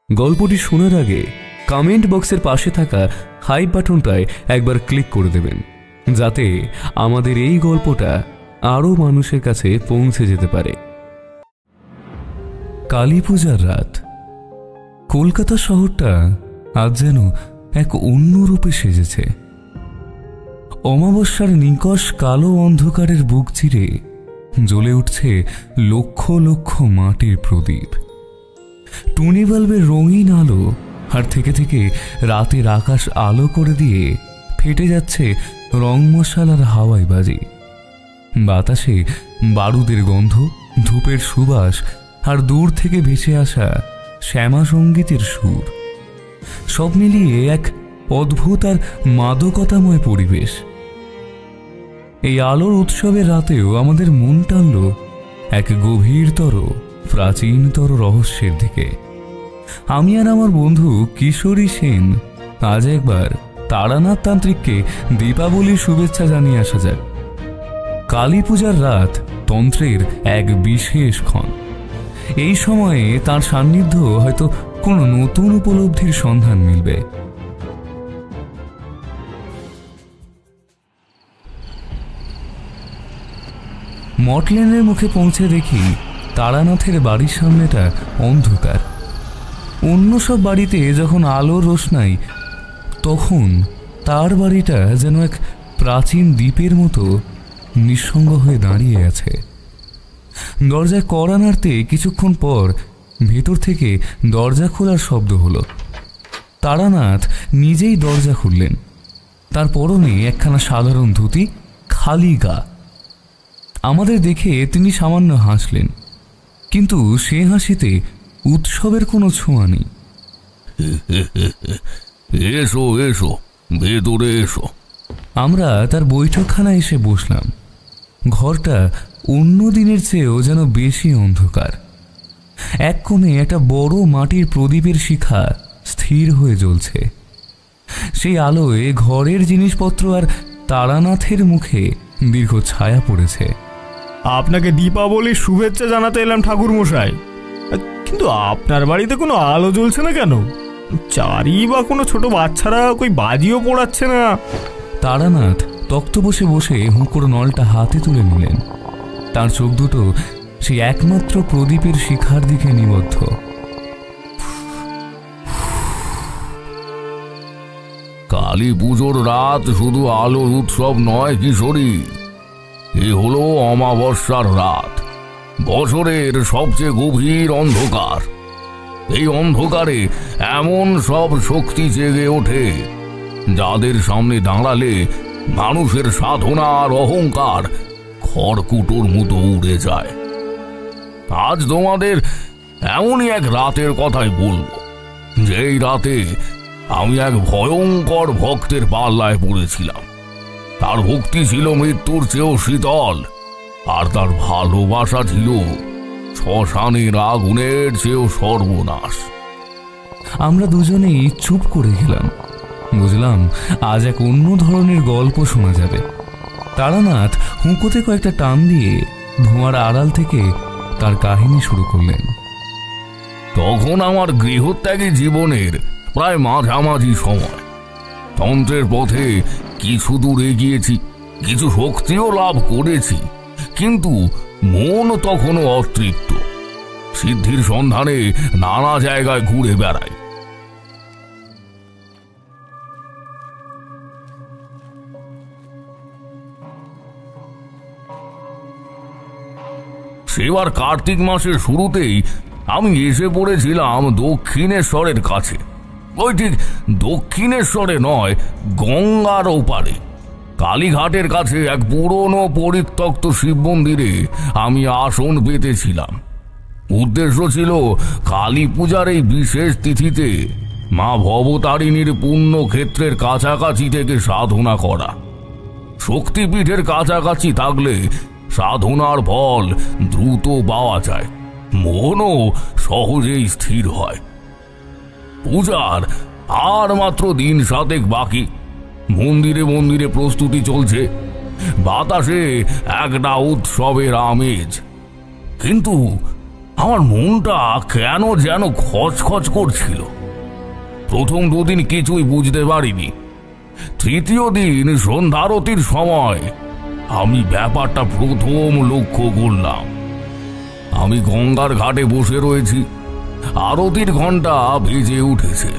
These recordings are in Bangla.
গল্পটি শোনার আগে কমেন্ট বক্সের পাশে থাকা হাইপ বাটনটায় একবার ক্লিক করে দেবেন, যাতে আমাদের এই গল্পটা আরও মানুষের কাছে পৌঁছে যেতে পারে। কালী পূজার রাত। কলকাতা শহরটা আজ যেন এক অন্য রূপে সেজেছে। অমাবস্যার নিকষ কালো অন্ধকারের বুক চিরে জ্বলে উঠছে লক্ষ লক্ষ মাটির প্রদীপ। টুনি বাল্বের রঙিন আলো আর থেকে থেকে রাতের আকাশ আলো করে দিয়ে ফেটে যাচ্ছে রং মশালার হাওয়াই বাজি। বাতাসে বারুদের গন্ধ, ধূপের সুবাস আর দূর থেকে ভেসে আসা শ্যামা সঙ্গীতের সুর, সব মিলিয়ে এক অদ্ভুত আর মাদকতাময় পরিবেশ। এই আলোর উৎসবের রাতেও আমাদের মন টানল এক গভীরতর, প্রাচীনতর রহস্যের দিকে। আমি আর আমার বন্ধু কিশোরী সেন আজ একবার তারানাথ তান্ত্রিককে দীপাবলির শুভেচ্ছা জানিয়ে আসা যাক। কালী পূজার রাত তন্ত্রের এক বিশেষ ক্ষণ। এই সময়ে তার সান্নিধ্য হয়তো কোনো নতুন উপলব্ধির সন্ধান মিলবে। মটলেনের মুখে পৌঁছে দেখি তারানাথের বাড়ির সামনেটা অন্ধকার। অন্য সব বাড়িতে যখন আলোর রোশনাই, তখন তার বাড়িটা যেন এক প্রাচীন দ্বীপের মতো নিঃসঙ্গ হয়ে দাঁড়িয়ে আছে। দরজায় কড়া নাড়তে কিছুক্ষণ পর ভেতর থেকে দরজা খোলার শব্দ হলো। তারানাথ নিজেই দরজা খুললেন। তার পরনে একখানা সাধারণ ধুতি, খালি গা। আমাদের দেখে তিনি সামান্য হাসলেন, কিন্তু সে হাসিতে উৎসবের কোনো ছোঁয়া নেই। এসো এসো, ভেতরে এসো। আমরা তার বৈঠকখানায় এসে বসলাম। ঘরটা অন্য দিনের চেয়েও যেন বেশি অন্ধকার। এক কোণে একটা বড় মাটির প্রদীপের শিখা স্থির হয়ে জ্বলছে। সেই আলোয় ঘরের জিনিসপত্র আর তারানাথের মুখে দীর্ঘ ছায়া পড়েছে। আপনাকে দীপাবলির শুভেচ্ছা জানাতে এলাম ঠাকুর মশাই, কিন্তু আপনার বাড়িতে কোনো আলো জ্বলছে না কেন? চারি বা কোনো ছোট বাচ্চারা কই বাজিও পোড়াচ্ছে না? তারানাথ তক্ত বসে বসে হুঁকোর নলটা হাতে তুলে নিলেন। তার চোখ দুটো সেই একমাত্র প্রদীপের শিখার দিকে নিবদ্ধ। কালী পুজোর রাত শুধু আলোর উৎসব নয় কিশোরী, এ হলো অমাবস্যার রাত, বছরের সবচেয়ে গভীর অন্ধকার। এই অন্ধকারে এমন সব শক্তি জেগে ওঠে যাদের সামনে দাঁড়ালে মানুষের সাধনা আর অহংকার খড়কুটোর মতো উড়ে যায়। আজ তোমাদের এমনই এক রাতের কথাই বলবো, যেই রাতে আমি এক ভয়ঙ্কর ভক্তের পাল্লায় পড়েছিলাম। তার ভক্তি ছিল মৃত্যুর চেয়েও শীতল, আর তার ভালোবাসা ছিল শ্মশানের আগুনের চেয়েও সর্বনাশ। আমরা দুজনেই চুপ করে গেলাম। বুঝলাম আজ এক অন্য ধরনের গল্প শোনা যাবে। তারানাথ হুঁকোতে কয়েকটা টান দিয়ে ধোঁয়ার আড়াল থেকে তার কাহিনী শুরু করলেন। তখন আমার গৃহত্যাগী জীবনের প্রায় মাঝামাঝি সময়। তন্ত্রের পথে কিছু দূর এগিয়েছি, কিছু শক্তিও লাভ করেছি, কিন্তু মন তখনও অতৃপ্ত। সিদ্ধির সন্ধানে নানা জায়গায় ঘুরে বেড়াই। সেবার কার্তিক মাসের শুরুতেই আমি এসে পড়েছিলাম দক্ষিণেশ্বরের কাছে। ওই ঠিক দক্ষিণেশ্বরে নয়, গঙ্গার ওপারে কালীঘাটের কাছে এক পুরনো পরিত্যক্ত শিব মন্দিরে আমি আসন পেতেছিলাম। উদ্দেশ্য ছিল কালী পূজার এই বিশেষ তিথিতে মা ভবতারিণীর পুণ্যক্ষেত্রের কাছাকাছি থেকে সাধনা করা। শক্তিপীঠের কাছাকাছি থাকলে সাধনার ফল দ্রুত পাওয়া যায়, মনও সহজেই স্থির হয়। পূজার আর মাত্র দিন 7 বাকি। মন্দিরে মন্দিরে প্রস্তুতি চলছে, বাতাসে একটা উৎসবের আমেজ। কিন্তু আমার মনটা কেন যেন খচখচ করছিল। প্রথম দুদিন কিছুই বুঝতে পারিনি। তৃতীয় দিন সন্ধ্যারতির সময় আমি ব্যাপারটা প্রথম লক্ষ্য করলাম। আমি গঙ্গার ঘাটে বসে রয়েছি, আরতির ঘণ্টা বেজে উঠেছে,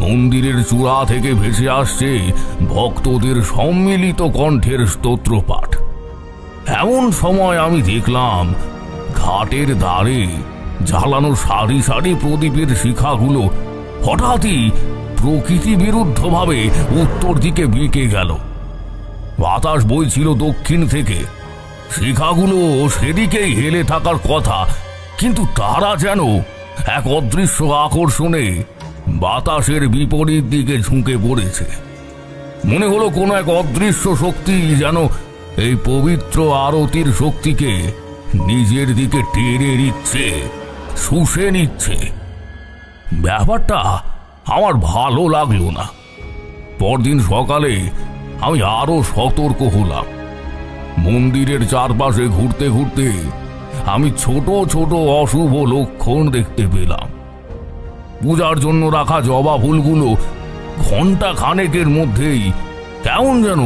মন্দিরের চূড়া থেকে ভেসে আসছে ভক্তদের সম্মিলিত কণ্ঠের স্তোত্রপাঠ। এমন সময় আমি দেখলাম ঘাটের ধারে জ্বালানো সারি সারি প্রদীপের শিখাগুলো হঠাৎই প্রকৃতি বিরুদ্ধভাবে উত্তর দিকে বেঁকে গেল। বাতাস বইছিল দক্ষিণ থেকে, শিখাগুলো সেদিকেই হেলে থাকার কথা, কিন্তু তারা যেন এক অদৃশ্য আকর্ষণে বাতাসের বিপরীত দিকে ঝুঁকে পড়েছে। মনে হলো কোনো এক অদৃশ্য শক্তি যেন এই পবিত্র আরতির শক্তিকে নিজের দিকে টেনে নিচ্ছে, শুষে নিচ্ছে। ব্যাপারটা আমার ভালো লাগলো না। পরদিন সকালে আমি আরো সতর্ক হলাম। মন্দিরের চারপাশে ঘুরতে ঘুরতে আমি ছোট ছোট অশুভ লক্ষণ দেখতে পেলাম। পূজার জন্য রাখা জবা ফুলগুলো ঘণ্টা খানেকের মধ্যেই কেমন যেন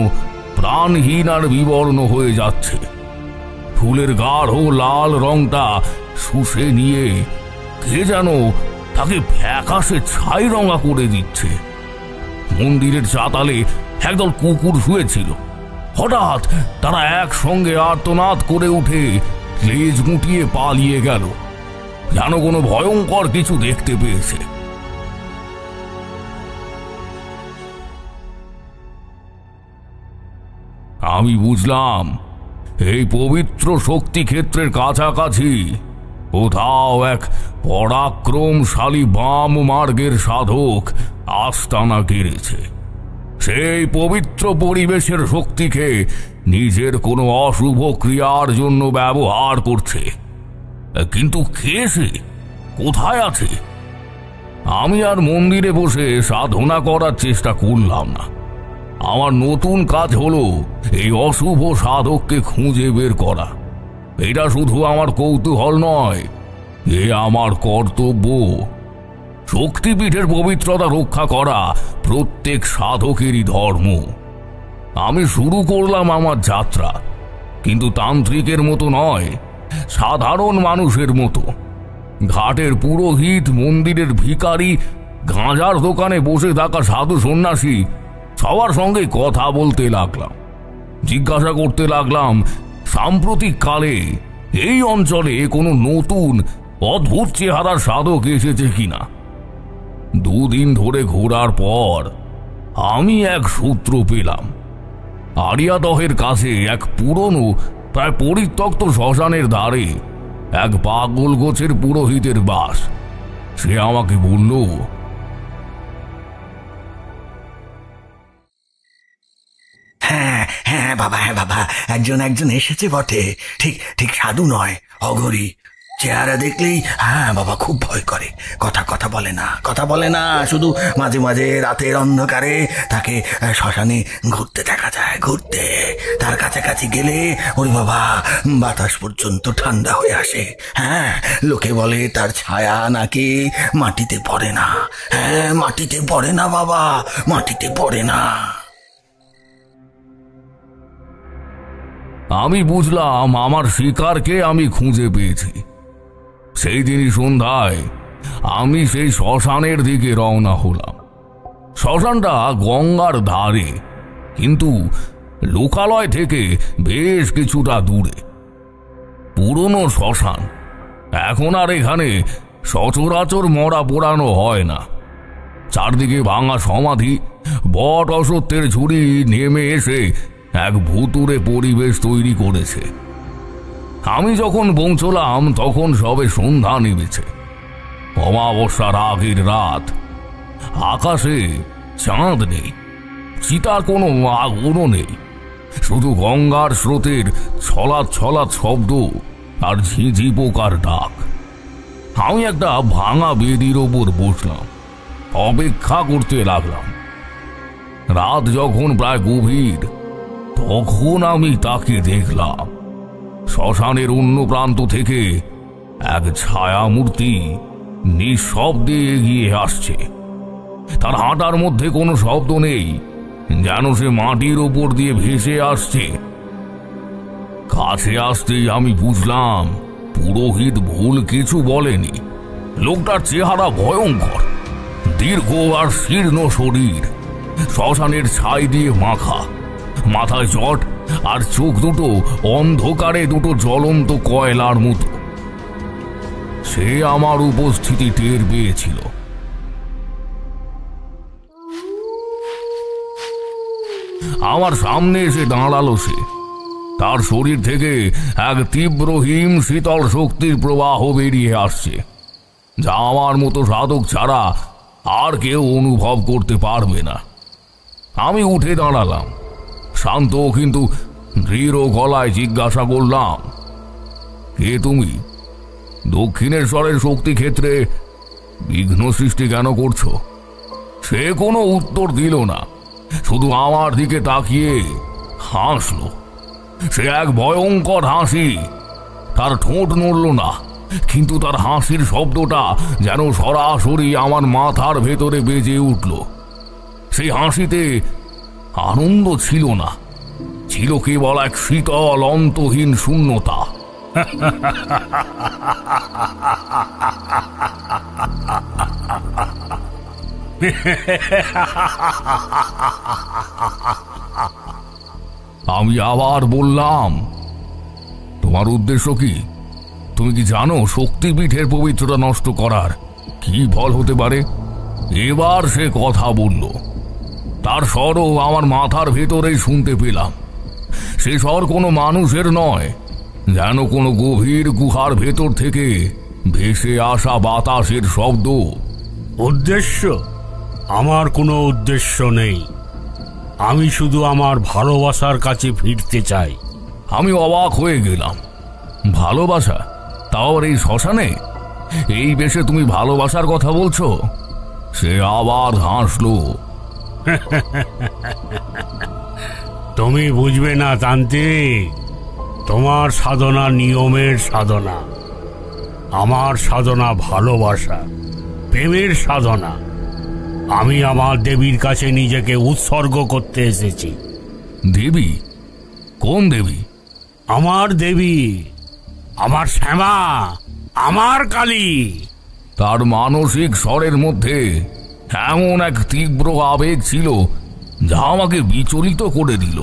প্রাণহীন আর বিবর্ণ হয়ে যাচ্ছে। ফুলের গাঢ় লাল রংটা শুষে নিয়ে কে যেন তাকে ফ্যাকাশে ছাই রঙা করে দিচ্ছে। মন্দিরের চাতালে একদল কুকুর শুয়েছিল। হঠাৎ তারা একসঙ্গে আর্তনাদ করে উঠে লেজ গুটিয়ে পালিয়ে গেল, যেন কোনো ভয়ঙ্কর কিছু দেখতে পেয়েছে। আমি বুঝলাম এই পবিত্র শক্তি ক্ষেত্রের কাছাকাছি কোথাও এক পরাক্রমশালী বাম মার্গের সাধক আস্তানা গেড়েছে। সেই পবিত্র পরিবেশের শক্তিকে নিজের কোনো অশুভ ক্রিয়ার জন্য ব্যবহার করছে। কিন্তু কে সে, কোথায় আছে? আমি আর মন্দিরে বসে সাধনা করার চেষ্টা করলাম না। আমার নতুন কাজ হলো এই অশুভ সাধককে খুঁজে বের করা। এটা শুধু আমার কৌতূহল নয়, এ আমার কর্তব্য। শক্তিপীঠের পবিত্রতা রক্ষা করা প্রত্যেক সাধকেরই ধর্ম। আমি শুরু করলাম আমার যাত্রা, কিন্তু তান্ত্রিকের মতো নয়, সাধারণ মানুষের মতো। ঘাটের পুরোহিত, মন্দিরের ভিখারি, গাঁজার দোকানে বসে থাকা সাধু সন্ন্যাসী সবার সঙ্গে কথা বলতে লাগলাম। জিজ্ঞাসা করতে লাগলাম সাম্প্রতিক কালে এই অঞ্চলে কোনো নতুন অদ্ভুত চেহারার সাধক এসেছে কিনা। দুদিন ধরে ঘোরার পর আমি এক সূত্র পেলাম। আরিয়াদহের কাছে এক পুরনো প্রায় পরিত্যক্ত শ্মশানের ধারে এক পাগল গোছের পুরোহিতের বাস। সে আমাকে বলল, হ্যাঁ হ্যাঁ বাবা, হ্যাঁ বাবা, একজন এসেছে বটে। ঠিক ঠিক সাধু নয়, অঘরী। চেহারা দেখলেই হ্যাঁ বাবা খুব ভয় করে। কথা বলে না, শুধু মাঝে মাঝে রাতের অন্ধকারে তাকে শ্মশানে ঘুরতে দেখা যায়। তার কাছাকাছি গেলে ওরে বাবা বাতাস পর্যন্ত ঠান্ডা হয়ে আসে। হ্যাঁ, লোকে বলে তার ছায়া নাকি মাটিতে পড়ে না। হ্যাঁ, মাটিতে পড়ে না বাবা, মাটিতে পড়ে না। আমি বুঝলাম আমার শিকারকে আমি খুঁজে পেয়েছি। সেই দিনই সন্ধ্যায় আমি সেই শ্মশানের দিকে রওনা হলাম। শ্মশানটা গঙ্গার ধারে, কিন্তু লোকালয় থেকে বেশ কিছুটা দূরে। পুরনো শ্মশান, এখন আর এখানে সচরাচর মরা পোড়ানো হয় না। চারদিকে ভাঙা সমাধি, বট অসত্যের ঝুড়ি নেমে এসে এক ভুতুড়ে পরিবেশ তৈরি করেছে। আমি যখন পৌঁছলাম তখন সবে সন্ধ্যা নেমেছে। অমাবস্যার আগের রাত। আকাশে চাঁদ নেই, চিতার কোনো আগুনও নেই, শুধু গঙ্গার স্রোতের ছলাৎ ছলাৎ শব্দ আর ঝিঝি পোকার ডাক। আমি একটা ভাঙা বেদির ওপর বসলাম, অপেক্ষা করতে লাগলাম। রাত যখন প্রায় গভীর, তখন আমি তাকে দেখলাম। শ্মশানের অন্য প্রান্ত থেকে এক ছায়া মূর্তি নিঃশব্দে এগিয়ে আসছে। তার হাঁটার মধ্যে কোনো শব্দ নেই, যেন সে মাটির ওপর দিয়ে ভেসে আসছে। কাছে আসতেই আমি বুঝলাম পুরোহিত ভুল কিছু বলেনি। লোকটার চেহারা ভয়ঙ্কর, দীর্ঘ আর শীর্ণ শরীর, শ্মশানের ছাই দিয়ে মাখা, মাথায় জট আর চোখ দুটো অন্ধকারে দুটো জ্বলন্ত কয়লার মতো। সে আমার উপস্থিতি টের পেয়েছিল। আমার সামনে এসে দাঁড়ালো সে। তার শরীর থেকে এক তীব্র হিম শীতল শক্তির প্রবাহ বেরিয়ে আসছে, যা আমার মতো সাধক ছাড়া আর কেউ অনুভব করতে পারবে না। আমি উঠে দাঁড়ালাম, শান্ত কিন্তু দৃঢ় গলায় জিজ্ঞাসা করলাম, কে তুমি? দক্ষিণেশ্বরের শক্তি ক্ষেত্রে বিঘ্ন সৃষ্টি কেন করছো? সে কোনো উত্তর দিল না, শুধু আমার দিকে তাকিয়ে হাসলো। সে এক ভয়ঙ্কর হাসি। তার ঠোঁট নড়ল না, কিন্তু তার হাসির শব্দটা যেন সরাসরি আমার মাথার ভেতরে বেজে উঠল। সেই হাসিতে আনন্দ ছিল না, ছিল কেবল এক শীতল অন্তহীন শূন্যতা। আমি আবার বললাম, তোমার উদ্দেশ্য কি? তুমি কি জানো শক্তিপীঠের পবিত্রতা নষ্ট করার কি ফল হতে পারে? এবার সে কথা বলল। তার স্বরও আমার মাথার ভেতরেই শুনতে পেলাম। সে স্বর কোনো মানুষের নয়, যেন কোনো গভীর গুহার ভেতর থেকে ভেসে আসা বাতাসের শব্দ। উদ্দেশ্য? আমার কোনো উদ্দেশ্য নেই। আমি শুধু আমার ভালোবাসার কাছে ফিরতে চাই। আমি অবাক হয়ে গেলাম। ভালোবাসা? তাও এই শ্মশানে? এই বেশে তুমি ভালোবাসার কথা বলছো? সে আবার হাসলো। তুমি বুঝবে না তান্ত্রিক, তোমার সাধনা নিয়মের সাধনা, আমার সাধনা ভালোবাসা, প্রেমের সাধনা। আমি আমার দেবীর কাছে নিজেকে উৎসর্গ করতে এসেছি। দেবী? কোন দেবী? আমার দেবী, আমার শ্যামা, আমার কালী। তার মানসিক স্বরের মধ্যে এমন এক তীব্র আবেগ ছিল যা আমাকে বিচলিত করে দিল।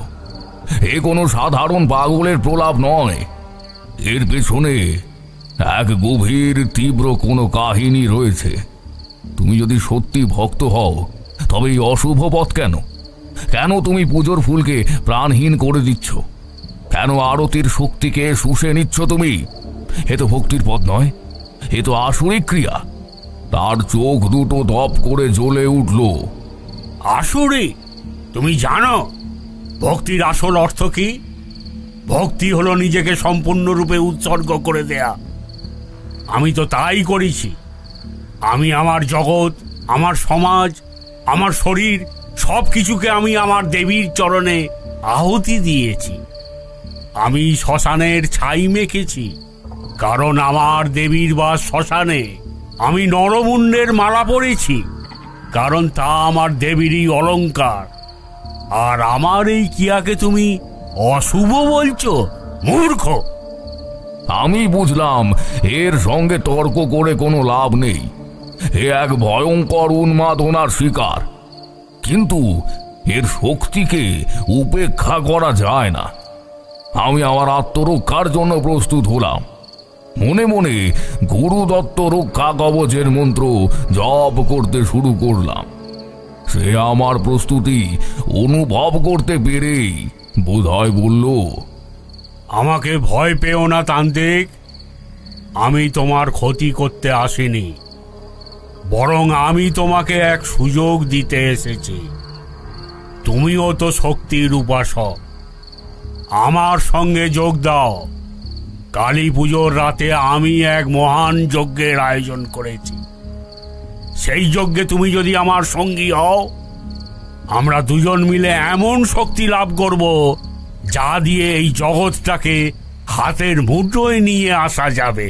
এ কোনো সাধারণ পাগলের প্রলাপ নয়, এর পেছনে এক গভীর তীব্র কোনো কাহিনী রয়েছে। তুমি যদি সত্যি ভক্ত হও, তবে এই অশুভ পথ কেন? কেন তুমি পুজোর ফুলকে প্রাণহীন করে দিচ্ছ? কেন আরতির শক্তিকে শুষে নিচ্ছ তুমি? এ তো ভক্তির পথ নয়, এ তো আসরিক ক্রিয়া। তার চোখ দুটো দপ করে জ্বলে উঠল। আসরিক? তুমি জানো ভক্তির আসল অর্থ কি? ভক্তি হলো নিজেকে সম্পূর্ণরূপে উৎসর্গ করে দেয়া। আমি তো তাই করেছি। আমি আমার জগৎ, আমার সমাজ, আমার শরীর সব কিছুকে আমি আমার দেবীর চরণে আহুতি দিয়েছি। আমি শ্মশানের ছাই মেখেছি, কারণ আমার দেবীর বাস শ্মশানে। আমি নরমুণ্ডের মালা পরেছি, কারণ তা আমার দেবীরই অলংকার। আর আমার এই ক্রিয়াকে তুমি অশুভ বলছো? মূর্খ! আমি বুঝলাম এর সঙ্গে তর্ক করে কোনো লাভ নেই। এ এক ভয়ঙ্কর উন্মাদনার শিকার, কিন্তু এর শক্তিকে উপেক্ষা করা যায় না। আমি আমার আত্মরক্ষার জন্য প্রস্তুত হলাম। মনে মনে গুরুদত্ত রক্ষা কবচের মন্ত্র জপ করতে শুরু করলাম। সে আমার প্রস্তুতি অনুভব করতে পেরেই বোধহয় বলল, আমাকে ভয় পেও না তান্ত্রিক, আমি তোমার ক্ষতি করতে আসিনি, বরং আমি তোমাকে এক সুযোগ দিতে এসেছি। তুমিও তো শক্তির উপাসক, আমার সঙ্গে যোগ দাও। কালী পুজোর রাতে আমি এক মহান যজ্ঞের আয়োজন করেছি। সেই যজ্ঞে তুমি যদি আমার সঙ্গী হও, আমরা দুজন মিলে এমন শক্তি লাভ করব যা দিয়ে এই জগৎটাকে হাতের মুঠোয় নিয়ে আসা যাবে।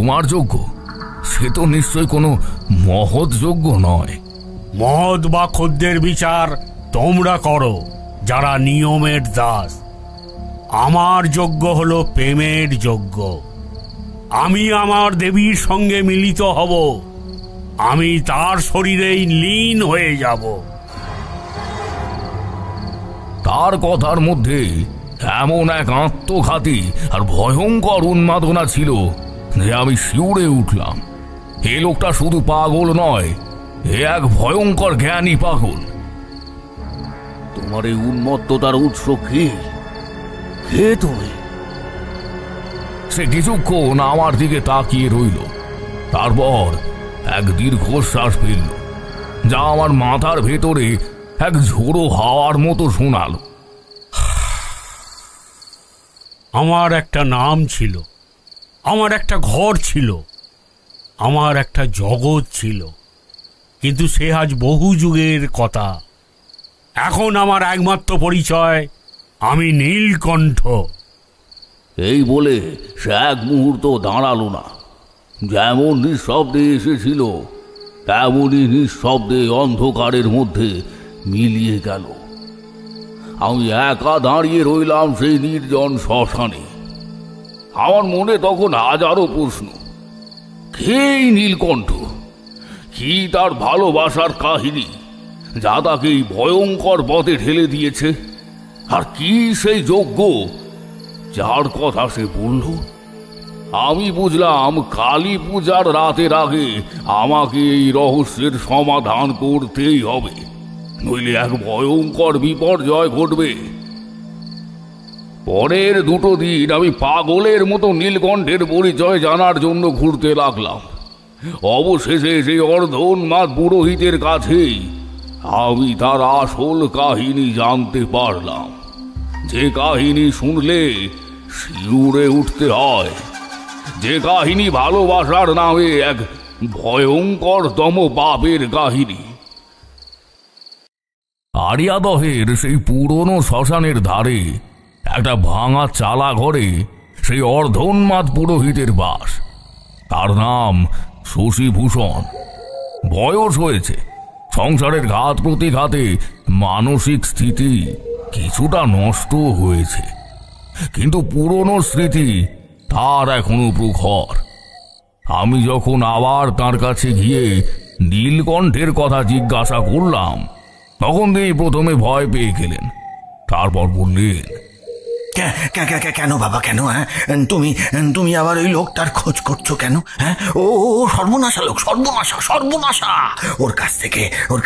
তোমার যজ্ঞ সে তো নিশ্চয় কোনো মহৎ যজ্ঞ নয়। মদ বা খদ্দের বিচার তোমরা করো যারা নিয়মের দাস। আমার যজ্ঞ হলো প্রেমের যজ্ঞ। আমি আমার দেবীর সঙ্গে মিলিত হব, আমি তার শরীরেই লীন হয়ে যাব। তার কথার মধ্যে এমন এক আত্মঘাতী আর ভয়ঙ্কর উন্মাদনা ছিল যে আমি শিউরে উঠলাম। এ লোকটা শুধু পাগল নয়, এ এক ভয়ঙ্কর জ্ঞানী পাগল। তোমার এই উন্মত্ততার উৎস কি? কে তুমি? সে কিছুক্ষণ আমার দিকে তাকিয়ে রইল, তারপর এক দীর্ঘশ্বাস ফেলল, যা আমার মাথার ভেতরে এক ঝোড়ো হাওয়ার মতো শোনাল। আমার একটা নাম ছিল, আমার একটা ঘর ছিল, আমার একটা জগৎ ছিল, কিন্তু সে আজ বহু যুগের কথা। এখন আমার একমাত্র পরিচয়, আমি নীলকণ্ঠ। এই বলে সে এক মুহূর্ত দাঁড়ালো না। যেমন নিঃশব্দে এসেছিল তেমনই নিঃশব্দে অন্ধকারের মধ্যে মিলিয়ে গেল। আমি একা দাঁড়িয়ে রইলাম সেই নির্জন শ্মশানে। আমার মনে তখন হাজারো প্রশ্ন। কে এই নীলকণ্ঠ? কি তার ভালোবাসার কাহিনী যা তাকে এই ভয়ঙ্কর পথে ঠেলে দিয়েছে? আর কি সেই যজ্ঞ যার কথা সে বলল? আমি বুঝলাম কালী পূজার রাতের আগে আমাকে এই রহস্যের সমাধান করতেই হবে, নইলে এক ভয়ঙ্কর বিপর্যয় ঘটবে। পরের 2 দিন আমি পাগলের মতো নীলকণ্ঠের পরিচয় জানার জন্য ঘুরতে লাগলাম। অবশেষে সেই অর্ধোন্মাদ পুরোহিতের কাছেই আমি তার আসল কাহিনী জানতে পারলাম, যে কাহিনী শুনলে শিউরে উঠতে হয়, যে কাহিনী ভালোবাসার নামে এক ভয়ঙ্করতম পাপের কাহিনী। আরিয়াদহের সেই পুরনো শ্মশানের ধারে একটা ভাঙা চালা ঘরে সেই অর্ধোন্মাদ পুরোহিতের বাস। তার নাম শশীভূষণ। বয়স হয়েছে, সংসারের ঘাত প্রতিঘাতে মানসিক স্থিতি কিছুটা নষ্ট হয়েছে, কিন্তু পুরনো স্মৃতি তার এখনো প্রখর। আমি যখন আবার তার কাছে গিয়ে নীলকণ্ঠের কথা জিজ্ঞাসা করলাম, তখন তিনি প্রথমে ভয় পেয়ে গেলেন, তারপর বললেন, কেন বাবা, কেন? হ্যাঁ, তুমি আবার ওই লোকটার খোঁজ করছো কেন? হ্যাঁ, ও সর্বনাশা লোক, সর্বনাশা। ওর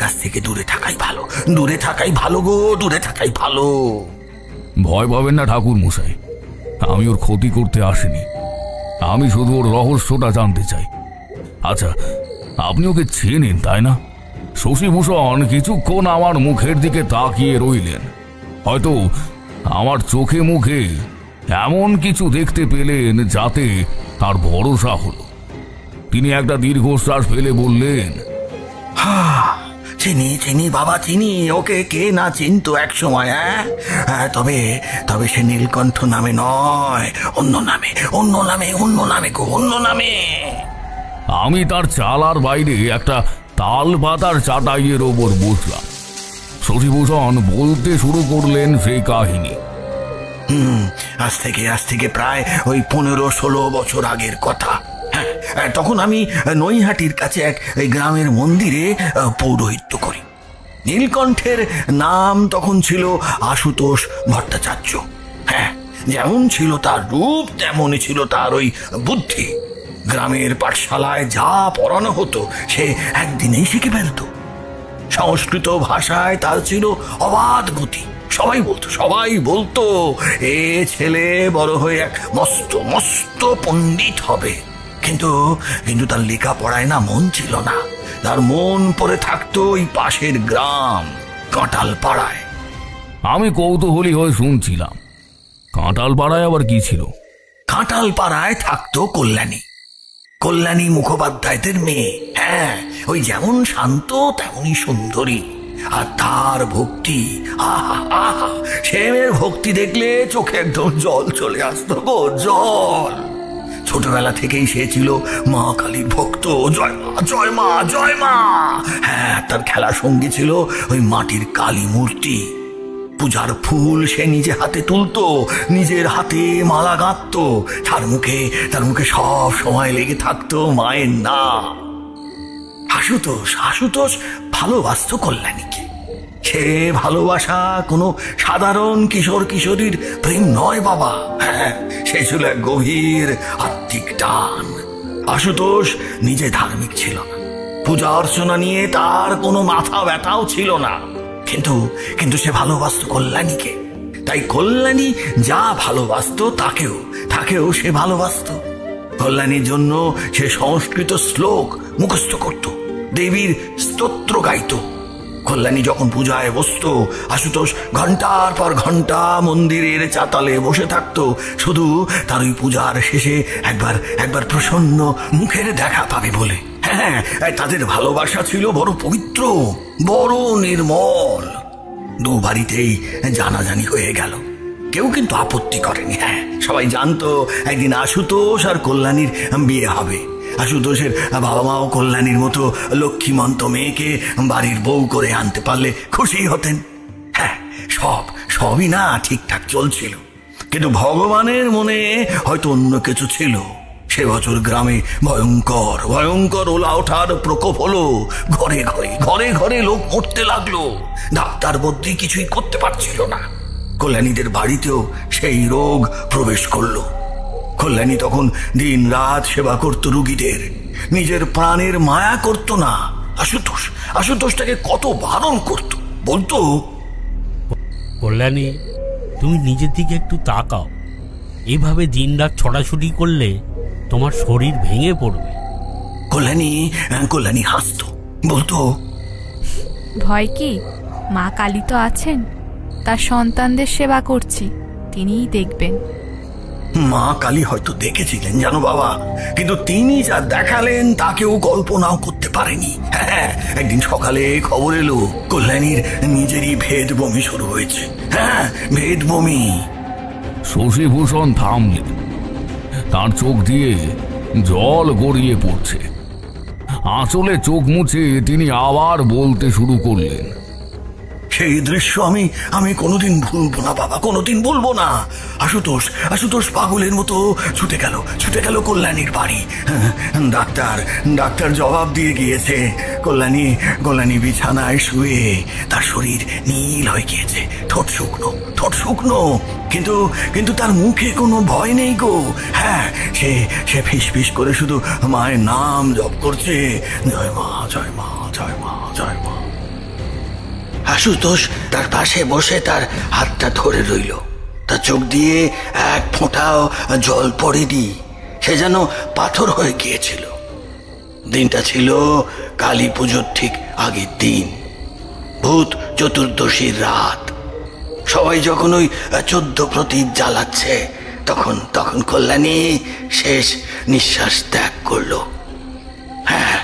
কাছ থেকে দূরে থাকাই ভালো, দূরে থাকাই ভালো গো, দূরে থাকাই ভালো। ভয় পাবেন না ঠাকুর মশাই, আমি ওর ক্ষতি করতে আসিনি, আমি শুধু ওর রহস্যটা জানতে চাই। আচ্ছা, আপনি ওকে চেনেন তাই না? শশীভূষণ কিছুক্ষণ আমার মুখের দিকে তাকিয়ে রইলেন। হয়তো আমার চোখে মুখে এমন কিছু দেখতে পেলেন যাতে তার ভরসা হলো। তিনি একটা দীর্ঘশ্বাস ফেলে বললেন, চিনি বাবা, চিনি। ওকে কে না চিনতো এক সময়। হ্যাঁ, তবে সে নীলকণ্ঠ নামে নয়, অন্য নামে। আমি তার চালার বাইরে একটা তাল পাতার চাটাইয়ের ওপর বসলাম। শশীভূষণ বলতে শুরু করলেন সেই কাহিনী। আজ থেকে প্রায় ওই 15-16 বছর আগের কথা। তখন আমি নৈহাটির কাছে এক গ্রামের মন্দিরে পৌরোহিত্য করি। নীলকণ্ঠের নাম তখন ছিল আশুতোষ ভট্টাচার্য। হ্যাঁ, যেমন ছিল তার রূপ তেমনই ছিল তার ওই বুদ্ধি। গ্রামের পাঠশালায় যা পড়ানো হতো সে একদিনেই শিখে ফেলত। সংস্কৃত ভাষায় তার ছিল অবাধ গতি। সবাই বলতো এ ছেলে বড় হয়ে এক মস্ত পণ্ডিত হবে। কিন্তু তার লেখাপড়ায় না মন ছিল না। তার মন পড়ে থাকতো ওই পাশের গ্রাম কাঁঠালপাড়ায়। আমি কৌতূহলী হয়ে শুনছিলাম, কাঁঠালপাড়ায় আবার কি ছিল? কাঁঠালপাড়ায় থাকতো কল্যাণী মুখোপাধ্যায়দের মেয়ে। হ্যাঁ, ওই যেমন শান্ত তেমনই সুন্দরী। আর তার ভক্তি, আহা, সে মেয়ের ভক্তি দেখলে চোখে একদম জল চলে আসতো গো, জল। ছোটবেলা থেকেই সে ছিল মা কালীর ভক্ত। জয় মা, জয় মা, জয় মা। হ্যাঁ, তার খেলা সঙ্গী ছিল ওই মাটির কালী মূর্তি। পূজার ফুল সে নিজে হাতে তুলতো, নিজের হাতে মালা গাঁথতো। তার মুখে সব সময় লেগে থাকতো মায়ের নাম। আশুতোষ আশুতোষ ভালোবাসত কল্যাণীকে। সে ভালোবাসা কোনো সাধারণ কিশোর কিশোরীর প্রেম নয় বাবা। হ্যাঁ, সে ছিল এক গভীর আত্মিক টান। আশুতোষ নিজে ধার্মিক ছিল না, পূজা অর্চনা নিয়ে তার কোনো মাথা ব্যথাও ছিল না, কিন্তু সে ভালোবাসত কল্যাণীকে। তাই কল্যাণী যা ভালোবাসত তাকেও সে ভালোবাসত। কল্যাণীর জন্য সে সংস্কৃত শ্লোক মুখস্থ করত, দেবীর স্তোত্র গাইত। কল্যাণী যখন পূজায় বসত, আশুতোষ ঘন্টার পর ঘন্টা মন্দিরের চাতালে বসে থাকতো, শুধু তার ওই পূজার শেষে একবার প্রসন্ন মুখের দেখা পাবে বলে। হ্যাঁ, তাদের ভালোবাসা ছিল বড় পবিত্র, বড় নির্মল। দু বাড়িতেই জানাজানি হয়ে গেল, কেউ কিন্তু আপত্তি করেনি। হ্যাঁ, সবাই জানতো একদিন আশুতোষ আর কল্যাণীর বিয়ে হবে। আশুতোষের বাবা মাও কল্যাণীর মতো লক্ষ্মীমন্ত মেয়েকে বাড়ির বউ করে আনতে পারলে খুশি হতেন। হ্যাঁ, সবই না ঠিকঠাক চলছিল, কিন্তু ভগবানের মনে হয়তো অন্য কিছু ছিল। সে বছর গ্রামে ভয়ঙ্কর ওলা ওঠার প্রকোপ হলো। ঘরে ঘরে লোক মরতে লাগলো। ডাক্তার বদ্যি কিছুই করতে পারছিল না। কল্যাণীদের বাড়িতেও সেই রোগ প্রবেশ করলো। কল্যাণী তখন দিন রাত সেবা করত রুগীদের, নিজের প্রাণের মায়া করত না। আশুতোষ তাকে কত বারণ করত, বলতো, কল্যাণী, তুমি নিজের দিকে একটু তাকাও। এভাবে দিন রাত ছড়াছুটি করলে তোমার শরীর ভেঙে পড়বে। কল্যাণী হাসত, বলতো, ভয় কি, মা কালী তো আছেন, তার সন্তানদের সেবা করছি, তিনিই দেখবেন। মা কালী হয়তো দেখেছিলেন জানো বাবা, কিন্তু তিনি যা দেখালেন তা কেউ কল্পনাও করতে পারেনি। হ্যাঁ, একদিন সকালে খবর এলো কল্যাণীর নিজেরই ভেদ বমি শুরু হয়েছে। হ্যাঁ, ভেদ বমি। শশীভূষণ থামলেন, তার চোখ দিয়ে জল গড়িয়ে পড়ছে। আঁচলে চোখ মুছে তিনি আবার বলতে শুরু করলেন, সেই দৃশ্য আমি কোনোদিন ভুলবো না বাবা, কোনোদিন ভুলবো না। আশুতোষ পাগলের মতো ছুটে গেল কল্যাণীর বাড়ি। ডাক্তার জবাব দিয়ে গিয়েছে, কল্যাণী বিছানায় শুয়ে, তার শরীর নীল হয়ে গিয়েছে, ঠোঁট শুকনো, কিন্তু তার মুখে কোনো ভয় নেই গো। হ্যাঁ, সে ফিস করে শুধু মায়ের নাম জপ করছে, জয় মা, জয় মা, জয় মা, জয় মা। আশুতোষ তার পাশে বসে তার হাতটা ধরে রইল। তার চোখ দিয়ে এক ফোঁটাও জল পড়েনি, সে যেন পাথর হয়ে গিয়েছিল। দিনটা ছিল কালী পুজোর ঠিক আগের দিন, ভূত চতুর্দশীর রাত। সবাই যখন ওই 14 প্রদীপ জ্বালাচ্ছে, তখন কল্যাণী শেষ নিঃশ্বাস ত্যাগ করলো। হ্যাঁ,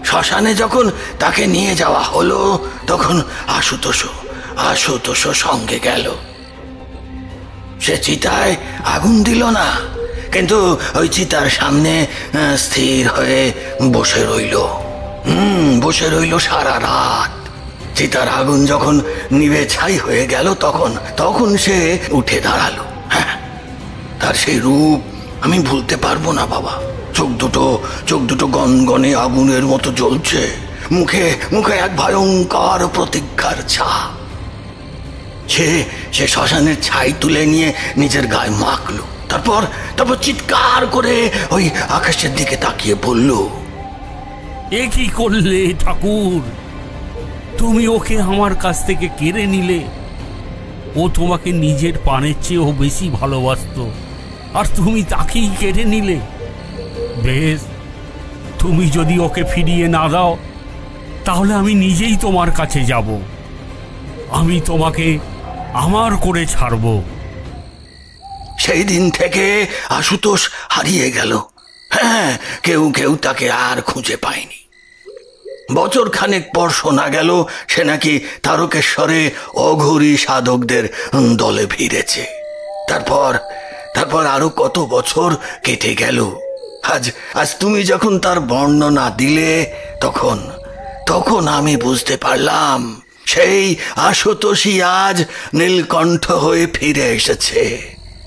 শ্মশানে যখন তাকে নিয়ে যাওয়া হলো, তখন আশুতোষ সঙ্গে গেল। সে চিতায় আগুন দিল না, কিন্তু ওই চিতার সামনে স্থির হয়ে বসে রইল সারা রাত। চিতার আগুন যখন নিভে ছাই হয়ে গেল, তখন সে উঠে দাঁড়ালো। হ্যাঁ, তার সেই রূপ আমি ভুলতে পারবো না বাবা। চোখ দুটো গনগনে আগুনের মতো জ্বলছে, মুখে এক ভয়ঙ্কর প্রতিজ্ঞার ছাপ। সে শ্মশানের ছাই তুলে নিয়ে নিজের গায়ে মাখলো, তারপর চিৎকার করে ওই আকাশের দিকে তাকিয়ে বলল, এ কি করলে ঠাকুর? তুমি ওকে আমার কাছ থেকে কেড়ে নিলে। ও তোমাকে নিজের প্রাণের চেয়েও বেশি ভালোবাসতো, আর তুমি তাকেই কেড়ে নিলে। বেশ, তুমি যদি ওকে ফিরিয়ে না দাও, তাহলে আমি নিজেই তোমার কাছে যাব। আমি তোমাকে আমার করে ছাড়ব। সেই দিন থেকে আশুতোষ হারিয়ে গেল। হ্যাঁ, কেউ তাকে আর খুঁজে পায়নি। বছর খানেক পর শোনা গেল সে নাকি তারকেশ্বরে অঘোরী সাধকদের দলে ফিরেছে। তারপর আরো কত বছর কেটে গেল। আজ আজ তুমি যখন তার বর্ণনা দিলে তখন তখন আমি বুঝতে পারলাম সেই আশুতোষী আজ নীলকণ্ঠ হয়ে ফিরে এসেছে।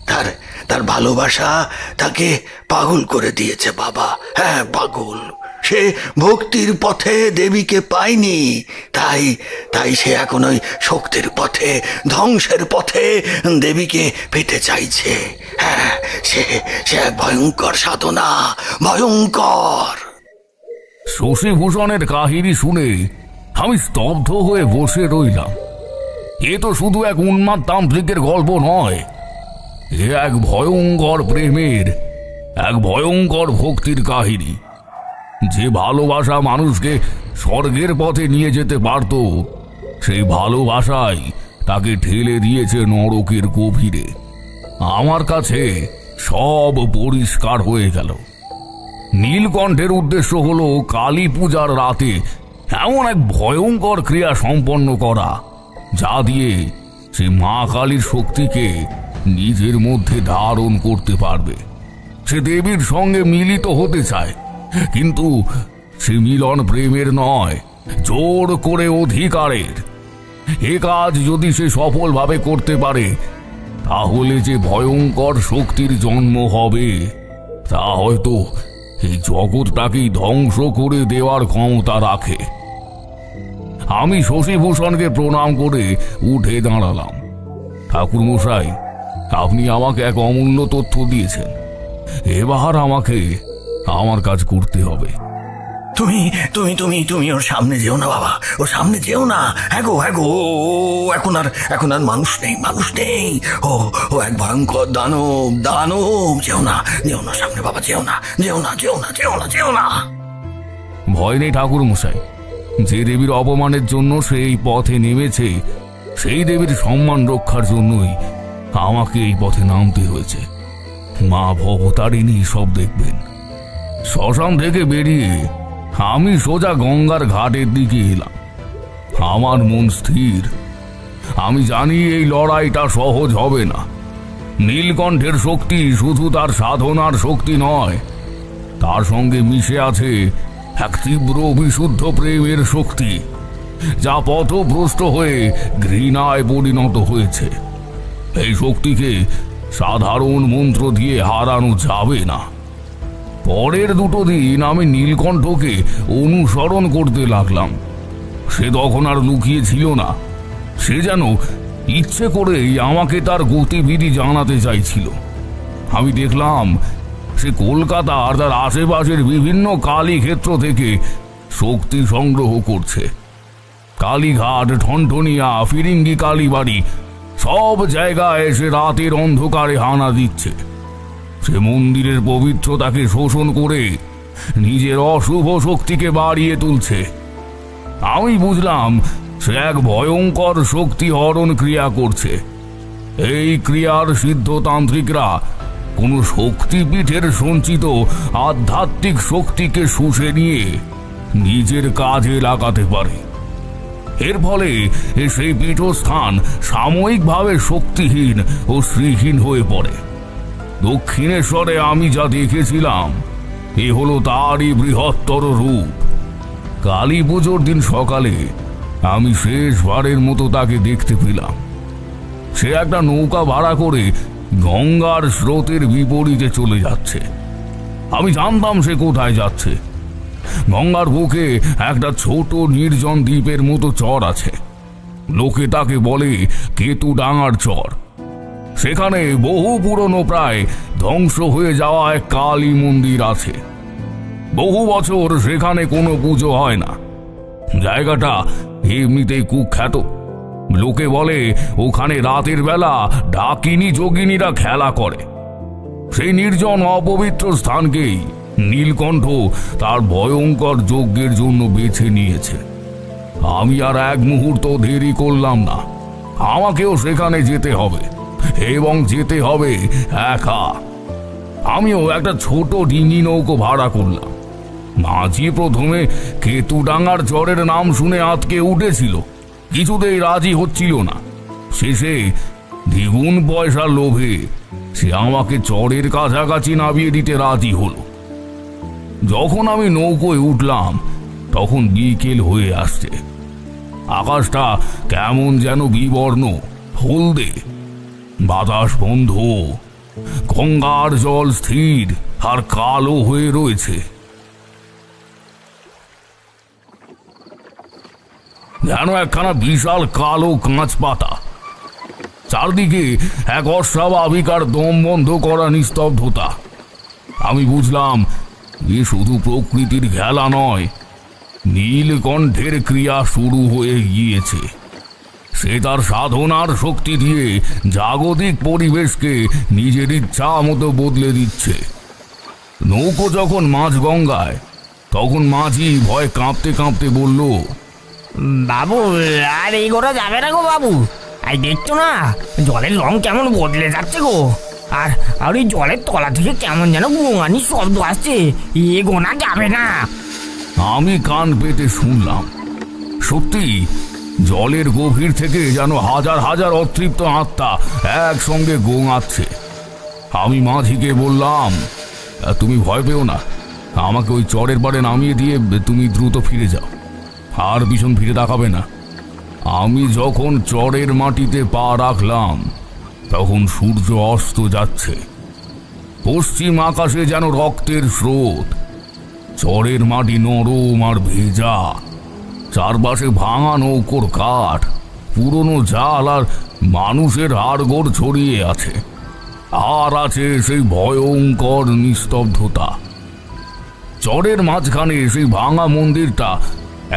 তার তার ভালোবাসা তাকে পাগল করে দিয়েছে বাবা। হ্যাঁ, পাগল। সে ভক্তির পথে দেবীকে পায়নি, তাই তাই সে এখন ওই শক্তির পথে, ধ্বংসের পথে দেবীকে পেতে চাইছে। হ্যাঁ, সে সে এক ভয়ঙ্কর সাধনা, ভয়ঙ্কর। শশীভূষণের কাহিনী শুনে আমি স্তব্ধ হয়ে বসে রইলাম। এ তো শুধু এক উন্মাদ তান্ত্রিকের গল্প নয়, এ এক ভয়ঙ্কর প্রেমের, এক ভয়ঙ্কর ভক্তির কাহিনী। যে ভালোবাসা মানুষকে স্বর্গের পথে নিয়ে যেতে পারত, সেই ভালোবাসাই তাকে ঠেলে দিয়েছে নরকের গভীরে। আমার কাছে সব পরিষ্কার হয়ে গেল। নীলকণ্ঠের উদ্দেশ্য হলো কালী পূজার রাতে এমন এক ভয়ঙ্কর ক্রিয়া সম্পন্ন করা, যা দিয়ে সে মা কালীর শক্তিকে নিজের মধ্যে ধারণ করতে পারবে। সে দেবীর সঙ্গে মিলিত হতে চায়, কিন্তু সে মিলন প্রেমের নয়, জোর করে অধিকারের। এ কাজ যদি সে সফলভাবে করতে পারে, তাহলে যে ভয়ঙ্কর শক্তির জন্ম হবে, তা হয়তো এই জগৎটাকেই ধ্বংস করে দেওয়ার ক্ষমতা রাখে। আমি শশীভূষণকে প্রণাম করে উঠে দাঁড়ালাম। ঠাকুর মশাই, আপনি আমাকে এক অমূল্য তথ্য দিয়েছেন। এবার আমাকে আমার কাজ করতে হবে। তুমি তুমি তুমি তুমি ওর সামনে যেও না বাবা, ওর সামনে যেও না। হ্যাগো হ্যাগো, এখন আর মানুষ নেই, মানুষ নেই। ও ও এক ভয়ঙ্কর দানব, দানব। যেও না, যেও না সামনে বাবা, যেও না, যেও না, যেও না, যেও না, যেও না। ভয় নেই ঠাকুর মশাই। যে দেবীর অপমানের জন্য সে এই পথে নেমেছে, সেই দেবীর সম্মান রক্ষার জন্যই আমাকে এই পথে নামতে হয়েছে। মা ভবতারিণী সব দেখবেন। শ্মশান থেকে বেরিয়ে আমি সোজা গঙ্গার ঘাটের দিকে এলাম। আমার মন স্থির। আমি জানি এই লড়াইটা সহজ হবে না। নীলকণ্ঠের শক্তি শুধু তার সাধনার শক্তি নয়, তার সঙ্গে মিশে আছে এক তীব্র বিশুদ্ধ প্রেমের শক্তি, যা পথভ্রষ্ট হয়ে ঘৃণায় পরিণত হয়েছে। এই শক্তিকে সাধারণ মন্ত্র দিয়ে হারানো যাবে না। পরের দুটো দিন আমি নীলকণ্ঠকে অনুসরণ করতে লাগলাম। সে তখন আর লুকিয়ে ছিল না। সে যেন ইচ্ছে করেই আমাকে তার গতিবিধি জানাতে চাইছিল। আমি দেখলাম সে কলকাতা আর তার আশেপাশের বিভিন্ন কালী ক্ষেত্র থেকে শক্তি সংগ্রহ করছে। কালীঘাট, ঠনঠনিয়া, ফিরিঙ্গি কালীবাড়ি, সব জায়গায় সে রাতের অন্ধকারে হানা দিচ্ছে। সে মন্দিরের পবিত্রতাকে শোষণ করে নিজের অশুভ শক্তিকে বাড়িয়ে তুলছে। আমি বুঝলাম সে এক ভয়ঙ্কর শক্তি হরণ ক্রিয়া করছে। এই ক্রিয়ার সিদ্ধতান্ত্রিকরা কোনো শক্তিপীঠের সঞ্চিত আধ্যাত্মিক শক্তিকে শুষে নিয়ে নিজের কাজে লাগাতে পারে। এর ফলে সেই পীঠস্থান সাময়িকভাবে শক্তিহীন ও শ্রীহীন হয়ে পড়ে। দক্ষিণেশ্বরে আমি যা দেখেছিলাম, এ হলো তারই বৃহত্তর রূপ। কালী পুজোর দিন সকালে আমি শেষবারের মতো তাকে দেখতে পেলাম। সে একটা নৌকা ভাড়া করে গঙ্গার স্রোতের বিপরীতে চলে যাচ্ছে। আমি জানতাম সে কোথায় যাচ্ছে। গঙ্গার বুকে একটা ছোট নির্জন দ্বীপের মতো চর আছে। লোকে তাকে বলে কেতুডাঙ্গার চর। সেখানে বহু পুরনো, প্রায় ধ্বংস হয়ে যাওয়া এক কালী মন্দির আছে। বহু বছর সেখানে কোনো পুজো হয় না। জায়গাটা এমনিতেই কুখ্যাত। লোকে বলে ওখানে রাতের বেলা ডাকিনী যোগিনীরা খেলা করে। সেই নির্জন অপবিত্র স্থানকেই নীলকণ্ঠ তার ভয়ঙ্কর যজ্ঞের জন্য বেছে নিয়েছে। আমি আর এক মুহূর্ত দেরি করলাম না। আমাকেও সেখানে যেতে হবে, এবং যেতে হবে একা। আমিও একটা ছোট ডিঙি নৌকো ভাড়া করলাম। মাঝি প্রথমে কেতুডাঙ্গার চরের নাম শুনে আঁতকে উঠেছিল, কিছুতেই রাজি হচ্ছিল না। শেষে দ্বিগুণ পয়সার লোভে সে আমাকে চরের কাছাকাছি নামিয়ে দিতে রাজি হলো। যখন আমি নৌকোয় উঠলাম তখন বিকেল হয়ে আসছে। আকাশটা কেমন যেন বিবর্ণ, হলদে, বাতাস বন্ধ, গঙ্গার জল স্থির আর কালো হয়ে রয়েছে। যেন একখানা বিশাল কালো কাঁচ পাতা। চারদিকে এক অস্বাভাবিক আর দম বন্ধ করা নিস্তব্ধতা। আমি বুঝলাম এ শুধু প্রকৃতির খেলা নয়, নীলকণ্ঠের ক্রিয়া শুরু হয়ে গিয়েছে। সে তার সাধনার শক্তি দিয়ে জাগতিক পরিবেশকে নিজের ইচ্ছা মতো বদলে দিচ্ছে। নৌকো যখন মাঝ গঙ্গায়, তখন মাঝি ভয় কাঁপতে কাঁপতে বলল, বাবু আর এই গোটা যাবে না গো বাবু, এই দেখছো না জলের রং কেমন বদলে যাচ্ছে গো, আর আর ওই জলের তলা থেকে কেমন যেন গোঙানি শব্দ আসছে, এ গোনা যাবে না। আমি কান পেতে শুনলাম। সত্যি জলের গভীর থেকে যেন হাজার হাজার অতৃপ্ত আত্মা একসঙ্গে গোঙাচ্ছে। আমি মাঝিকে বললাম, তুমি ভয় পেও না, আমাকে ওই চরের পাড়ে নামিয়ে দিয়ে তুমি দ্রুত ফিরে যাও, আর পিছন ফিরে তাকাবে না। আমি যখন চরের মাটিতে পা রাখলাম তখন সূর্য অস্ত যাচ্ছে। পশ্চিম আকাশে যেন রক্তের স্রোত। চরের মাটি নরম আর ভেজা, চারপাশে ভাঙা নৌকোর কাঠ, পুরনো জাল আর মানুষের হাড়গোড় ছড়িয়ে আছে। আর আছে সেই ভয়ঙ্কর নিস্তব্ধতা। চরের মাঝখানে সেই ভাঙা মন্দিরটা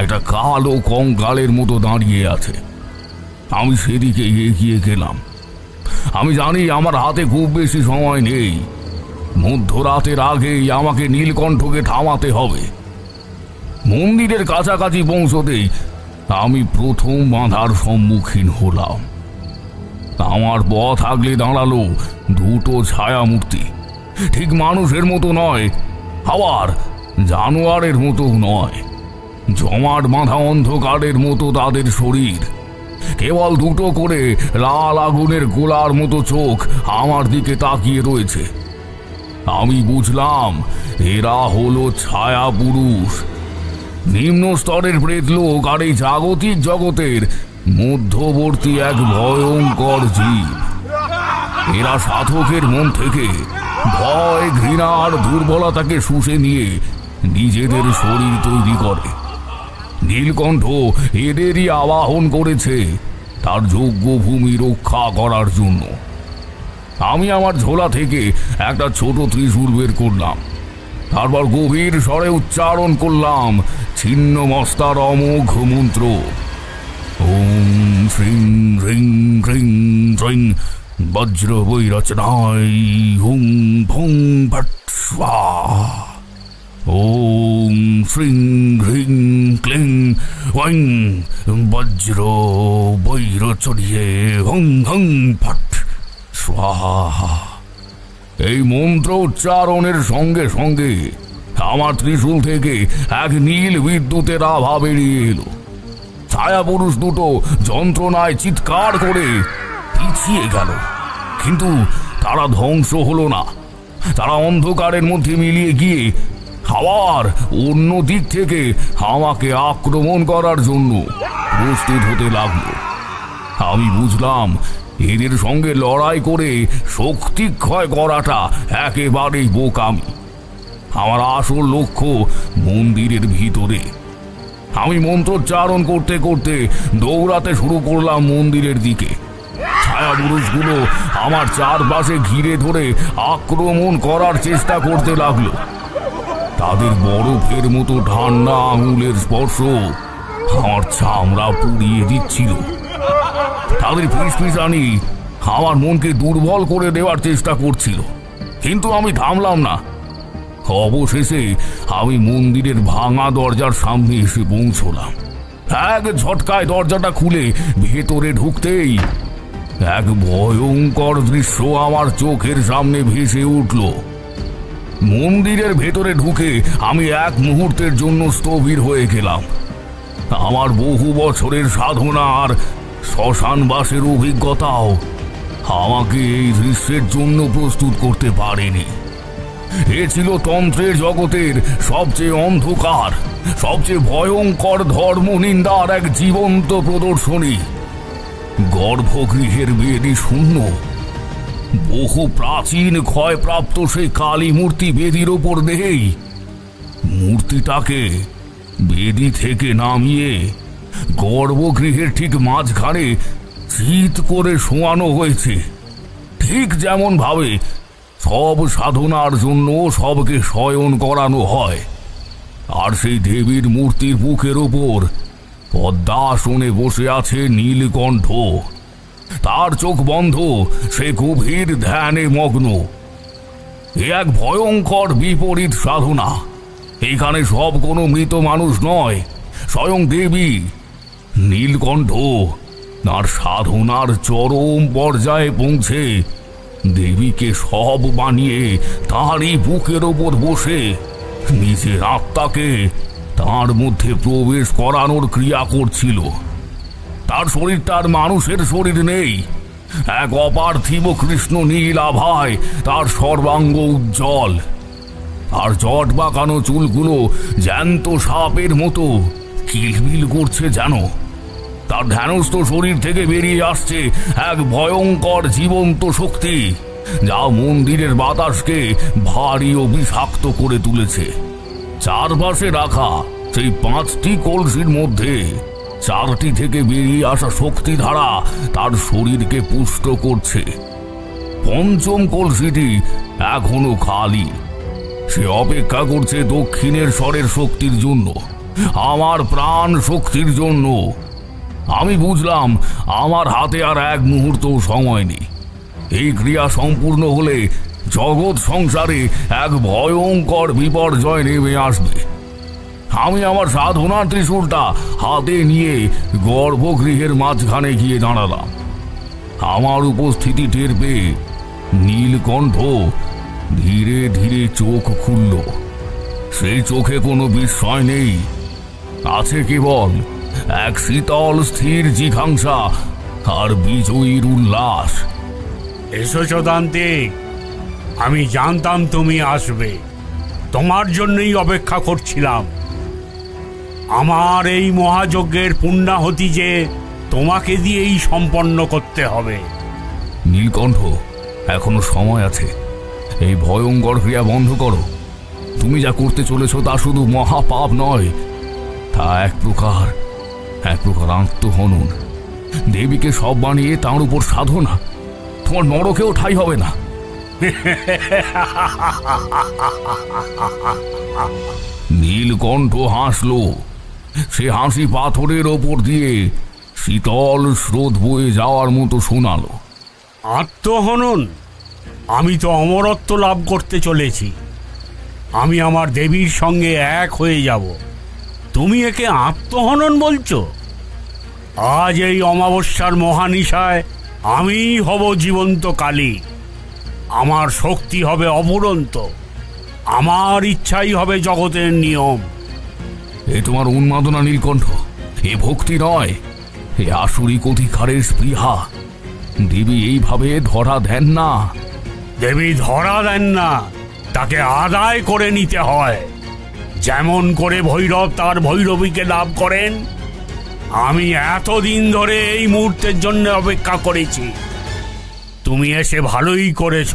একটা কালো কঙ্কালের মতো দাঁড়িয়ে আছে। আমি সেদিকে এগিয়ে গেলাম। আমি জানি আমার হাতে খুব বেশি সময় নেই। মধ্যরাতের আগেই আমাকে নীলকণ্ঠকে থামাতে হবে। মন্দিরের কাছাকাছি পৌঁছতেই আমি প্রথম বাধার সম্মুখীন হলাম। আমার পথ আগলে দাঁড়ালো দুটো ছায়া মূর্তি। ঠিক মানুষের মতো নয়, আবার জানোয়ারের মতো নয়। জমাট বাঁধা অন্ধকারের মতো তাদের শরীর। কেবল দুটো করে লাল আগুনের গোলার মতো চোখ আমার দিকে তাকিয়ে রয়েছে। আমি বুঝলাম এরা হলো ছায়া পুরুষ, নিম্ন স্তরের প্রেতলোক আর এই জাগতিক জগতের মধ্যবর্তী এক ভয়ঙ্কর জীব। এরা সাধকের মন থেকে ভয়, ঘৃণা আর দুর্বলতাকে শুষে নিয়ে নিজেদের শরীর তৈরি করে। নীলকণ্ঠ এদেরই আবাহন করেছে তার যোগ্য ভূমি রক্ষা করার জন্য। আমি আমার ঝোলা থেকে একটা ছোট ত্রিশূল বের করলাম, তারপর গভীর স্বরে উচ্চারণ করলাম ছিন্ন মস্তার অমোঘ মন্ত্র, ওম শ্রীং হ্রিং হ্রিং শ্রীং বজ্র বৈরচনায় হুং ভুং ভট স্বাহা। ওম শ্রীং হ্রিং ক্লিং ওং বজ্র বৈরচনিয়ে হুং হুং ফট স্বাহা। এই মন্ত্র উচ্চারণের সঙ্গে সঙ্গে আমার ত্রিশূল থেকে এক নীল বিদ্যুতের আভা বেরিয়ে এলো। ছায়া পুরুষ দুটো যন্ত্রণায় চিৎকার করে পিছিয়ে গেল, কিন্তু তারা ধ্বংস হলো না। তারা অন্ধকারের মধ্যে মিলিয়ে গিয়ে আবার অন্য দিক থেকে আমাকে আক্রমণ করার জন্য প্রস্তুত হতে লাগলো। আমি বুঝলাম এদের সঙ্গে লড়াই করে শক্তি ক্ষয় করাটা একেবারেই বোকামি। আমার আসল লক্ষ্য মন্দিরের ভিতরে। আমি মন্ত্রোচ্চারণ করতে করতে দৌড়াতে শুরু করলাম মন্দিরের দিকে। ছায়া পুরুষগুলো আমার চারপাশে ঘিরে ধরে আক্রমণ করার চেষ্টা করতে লাগলো। তাদের বরফের মতো ঠান্ডা আঙুলের স্পর্শ আমার চামড়া পুড়িয়ে দিচ্ছিল। তাদের ফিসফিসানি আমার মনকে দুর্বল করে দেওয়ার চেষ্টা করছিল, কিন্তু আমি থামলাম না। অবশেষে আমি মন্দিরের ভাঙা দরজার সামনে এসে পৌঁছলাম। এক ঝটকায় দরজাটা খুলে ভেতরে ঢুকতেই এক ভয়ঙ্কর দৃশ্য আমার চোখের সামনে ভেসে উঠল। মন্দিরের ভেতরে ঢুকে আমি এক মুহূর্তের জন্য স্থবির হয়ে গেলাম। আমার বহু বছরের সাধনা আর শ্মশানবাসের অভিজ্ঞতাও আমাকে এই দৃশ্যের জন্য প্রস্তুত করতে পারেনি। এ ছিল তন্ত্রের জগতের সবচেয়ে অন্ধকার, সবচেয়ে ভয়ঙ্কর ধর্ম নিন্দার এক জীবন্ত প্রদর্শনী। গর্ভগৃহের বেদি শূন্য, বহু প্রাচীন ক্ষয়প্রাপ্ত সেই কালী মূর্তি বেদির ওপর নেই। মূর্তিটাকে বেদি থেকে নামিয়ে গর্ভগৃহের ঠিক মাঝখানে চিৎ করে শোয়ানো হয়েছে, ঠিক যেমন ভাবে সব সাধনার জন্য সবকে শয়ন করানো হয়। আর সেই দেবীর মূর্তির বুকের ওপর পদ্মাসনে বসে আছে নীলকণ্ঠ। তার চোখ বন্ধ, সে গভীর ধ্যানে মগ্ন। এ এক ভয়ঙ্কর বিপরীত সাধনা। এখানে সব কোনো মৃত মানুষ নয়, স্বয়ং দেবী। নীলকণ্ঠ তার সাধনার চরম পর্যায়ে পৌঁছে দেবীকে সব বানিয়ে তারই বুকের ওপর বসে নিজের আত্মাকে তার মধ্যে প্রবেশ করানোর ক্রিয়া করছিল। তার শরীরটার মানুষের শরীর নেই, এক অপার্থিব কৃষ্ণ নীল আভায় তার সর্বাঙ্গ উজ্জ্বল। আর জট বাঁকানো চুলগুলো জ্যান্ত সাপের মতো কিলবিল করছে যেন। তার ধ্যানস্থ শরীর থেকে বেরিয়ে আসছে এক ভয়ঙ্কর জীবন্ত শক্তি, যা মন্দিরের বাতাসকে ভারী ও বিষাক্ত করে তুলেছে। চারপাশে রাখা সেই 5টি কলসির মধ্যে 4টি থেকে বেরিয়ে আসা শক্তিধারা তার শরীরকে পুষ্ট করছে। 5ম কলসিটি এখনো খালি। সে অপেক্ষা করছে দক্ষিণের স্বরের শক্তির জন্য, আমার প্রাণ শক্তির জন্য। আমি বুঝলাম আমার হাতে আর এক মুহূর্ত সময় নেই। এই ক্রিয়া সম্পূর্ণ হলে জগৎ সংসারে এক ভয়ঙ্কর বিপর্যয় নেমে আসবে। আমি আমার সাধনার ত্রিশূলটা হাতে নিয়ে গর্ভগৃহের মাঝখানে গিয়ে দাঁড়ালাম। আমার উপস্থিতি টের পেয়ে নীলকণ্ঠ ধীরে ধীরে চোখ খুলল। সেই চোখে কোনো বিস্ময় নেই, আছে কেবল এক শীতল স্থির জিঘাংসা আর বিজয়ীর উল্লাস। এসেছো দান্তিক, আমি জানতাম তুমি আসবে, তোমার জন্যই অপেক্ষা করছিলাম। আমার এই মহাযজ্ঞের পুণ্যাহতি যে তোমাকে দিয়েই সম্পন্ন করতে হবে। নীলকণ্ঠ, এখনো সময় আছে। এই ভয়ঙ্কর ক্রিয়া বন্ধ করো। তুমি যা করতে চলেছ তা শুধু মহাপাপ নয়, তা এক প্রকার আত্মহনন। দেবীকে সব বানিয়ে তার উপর সাধনা। তোমার নরকেও ঠাঁই হবে না। নীলকণ্ঠ হাসল। সে হাসি পাথরের ওপর দিয়ে শীতল স্রোত বয়ে যাওয়ার মতো শোনালো। আত্মহনন? আমি তো অমরত্ব লাভ করতে চলেছি। আমি আমার দেবীর সঙ্গে এক হয়ে যাব। তুমি একে আত্মহনন বলছো? আজ এই অমাবস্যার মহানিশায় আমি হব জীবন্ত কালী। আমার শক্তি হবে অফুরন্ত। আমার ইচ্ছাই হবে জগতের নিয়ম। এ তোমার উন্মাদনা নীলকণ্ঠ, এ ভক্তি নয়, এ আসরিক অধিকারের স্পৃহা। দেবী এইভাবে ধরা দেন না। দেবী ধরা দেন না, তাকে আদায় করে নিতে হয়। যেমন করে ভৈরব তার ভৈরবীকে লাভ করেন, আমি এতদিন ধরে এই মুহূর্তের জন্য অপেক্ষা করেছি। তুমি এসে ভালোই করেছ।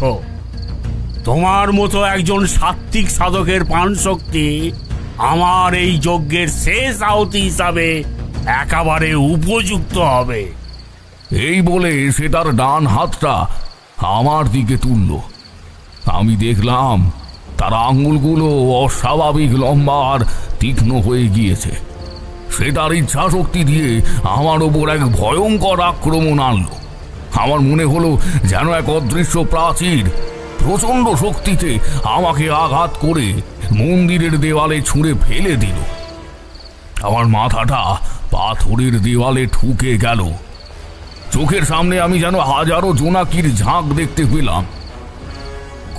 তোমার মতো একজন সাত্ত্বিক সাধকের প্রাণশক্তি আমার এই যজ্ঞের শেষ আহুতি হিসাবে একেবারে উপযুক্ত হবে। এই বলে সে তার ডান হাতটা আমার দিকে তুলল। আমি দেখলাম তার আঙুলগুলো অস্বাভাবিক লম্বা আর তীক্ষ্ণ হয়ে গিয়েছে। সে তার ইচ্ছা শক্তি দিয়ে আমার ওপর এক ভয়ঙ্কর আক্রমণ আনলো। আমার মনে হলো যেন এক অদৃশ্য প্রাচীর প্রচণ্ড শক্তিতে আমাকে আঘাত করে মন্দিরের দেওয়ালে ছুঁড়ে ফেলে দিল। আমার মাথাটা পাথরের দেওয়ালে ঠুকে গেল। চোখের সামনে আমি যেন হাজারো জোনাকির ঝাঁক দেখতে পেলাম।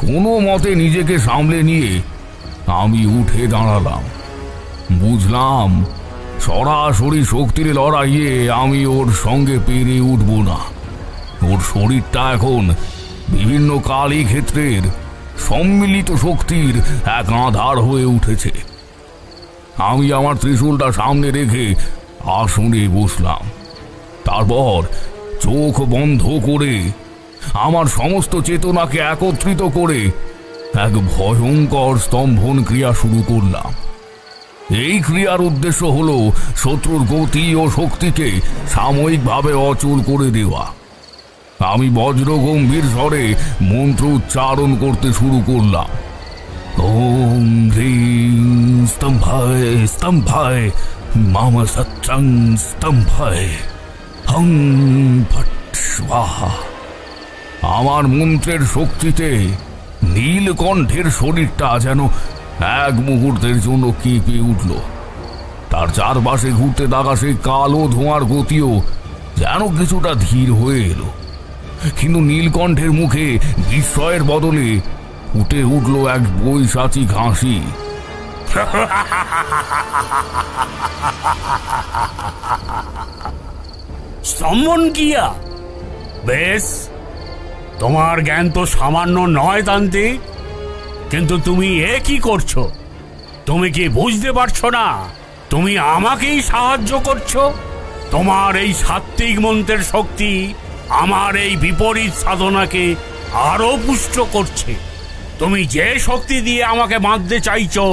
কোনো মতে নিজেকে সামলে নিয়ে আমি উঠে দাঁড়ালাম। বুঝলাম সরাসরি শক্তির লড়াইয়ে আমি ওর সঙ্গে পেরে উঠব না। ওর শরীরটা এখন বিভিন্ন কালী ক্ষেত্রের সম্মিলিত শক্তির এক আধার হয়ে উঠেছে। আমি আমার ত্রিশূলটা সামনে রেখে আসনে বসলাম। তারপর চোখ বন্ধ করে আমার সমস্ত চেতনাকে একত্রিত করে এক ভয়ঙ্কর স্তম্ভন ক্রিয়া শুরু করলাম। এই ক্রিয়ার উদ্দেশ্য হল শত্রুর গতি ও শক্তিকে সাময়িকভাবে অচল করে দেওয়া। আমি বজ্র গম্ভীর স্বরে মন্ত্র উচ্চারণ করতে শুরু করলাম। ওম হ্রিং স্তম্ভায় স্তম্ভায় মাম সত্যং স্তম্ভায় হং ফট স্বাহা। আমার মন্ত্রের শক্তিতে নীলকণ্ঠের শরীরটা যেন এক মুহূর্তের জন্য কেঁপে উঠল। তার চারপাশে ঘুরতে থাকা সেই কালো ধোঁয়ার গতিও যেন কিছুটা ধীর হয়ে এলো। কিন্তু নীলকণ্ঠের মুখে বিস্ময়ের বদলে ফুটে উঠল এক বৈশাচিক হাসি। স্তম্ভন ক্রিয়া? বেশ, তোমার জ্ঞান তো সামান্য নয় তান্ত্রিক, কিন্তু তুমি এ কি করছো? তুমি কি বুঝতে পারছো না তুমি আমাকেই সাহায্য করছো? তোমার এই সাত্ত্বিক মন্ত্রের শক্তি আমার এই বিপরীত সাধনাকে আরো পুষ্ট করছে। তুমি যে শক্তি দিয়ে আমাকে বাঁধতে চাইছো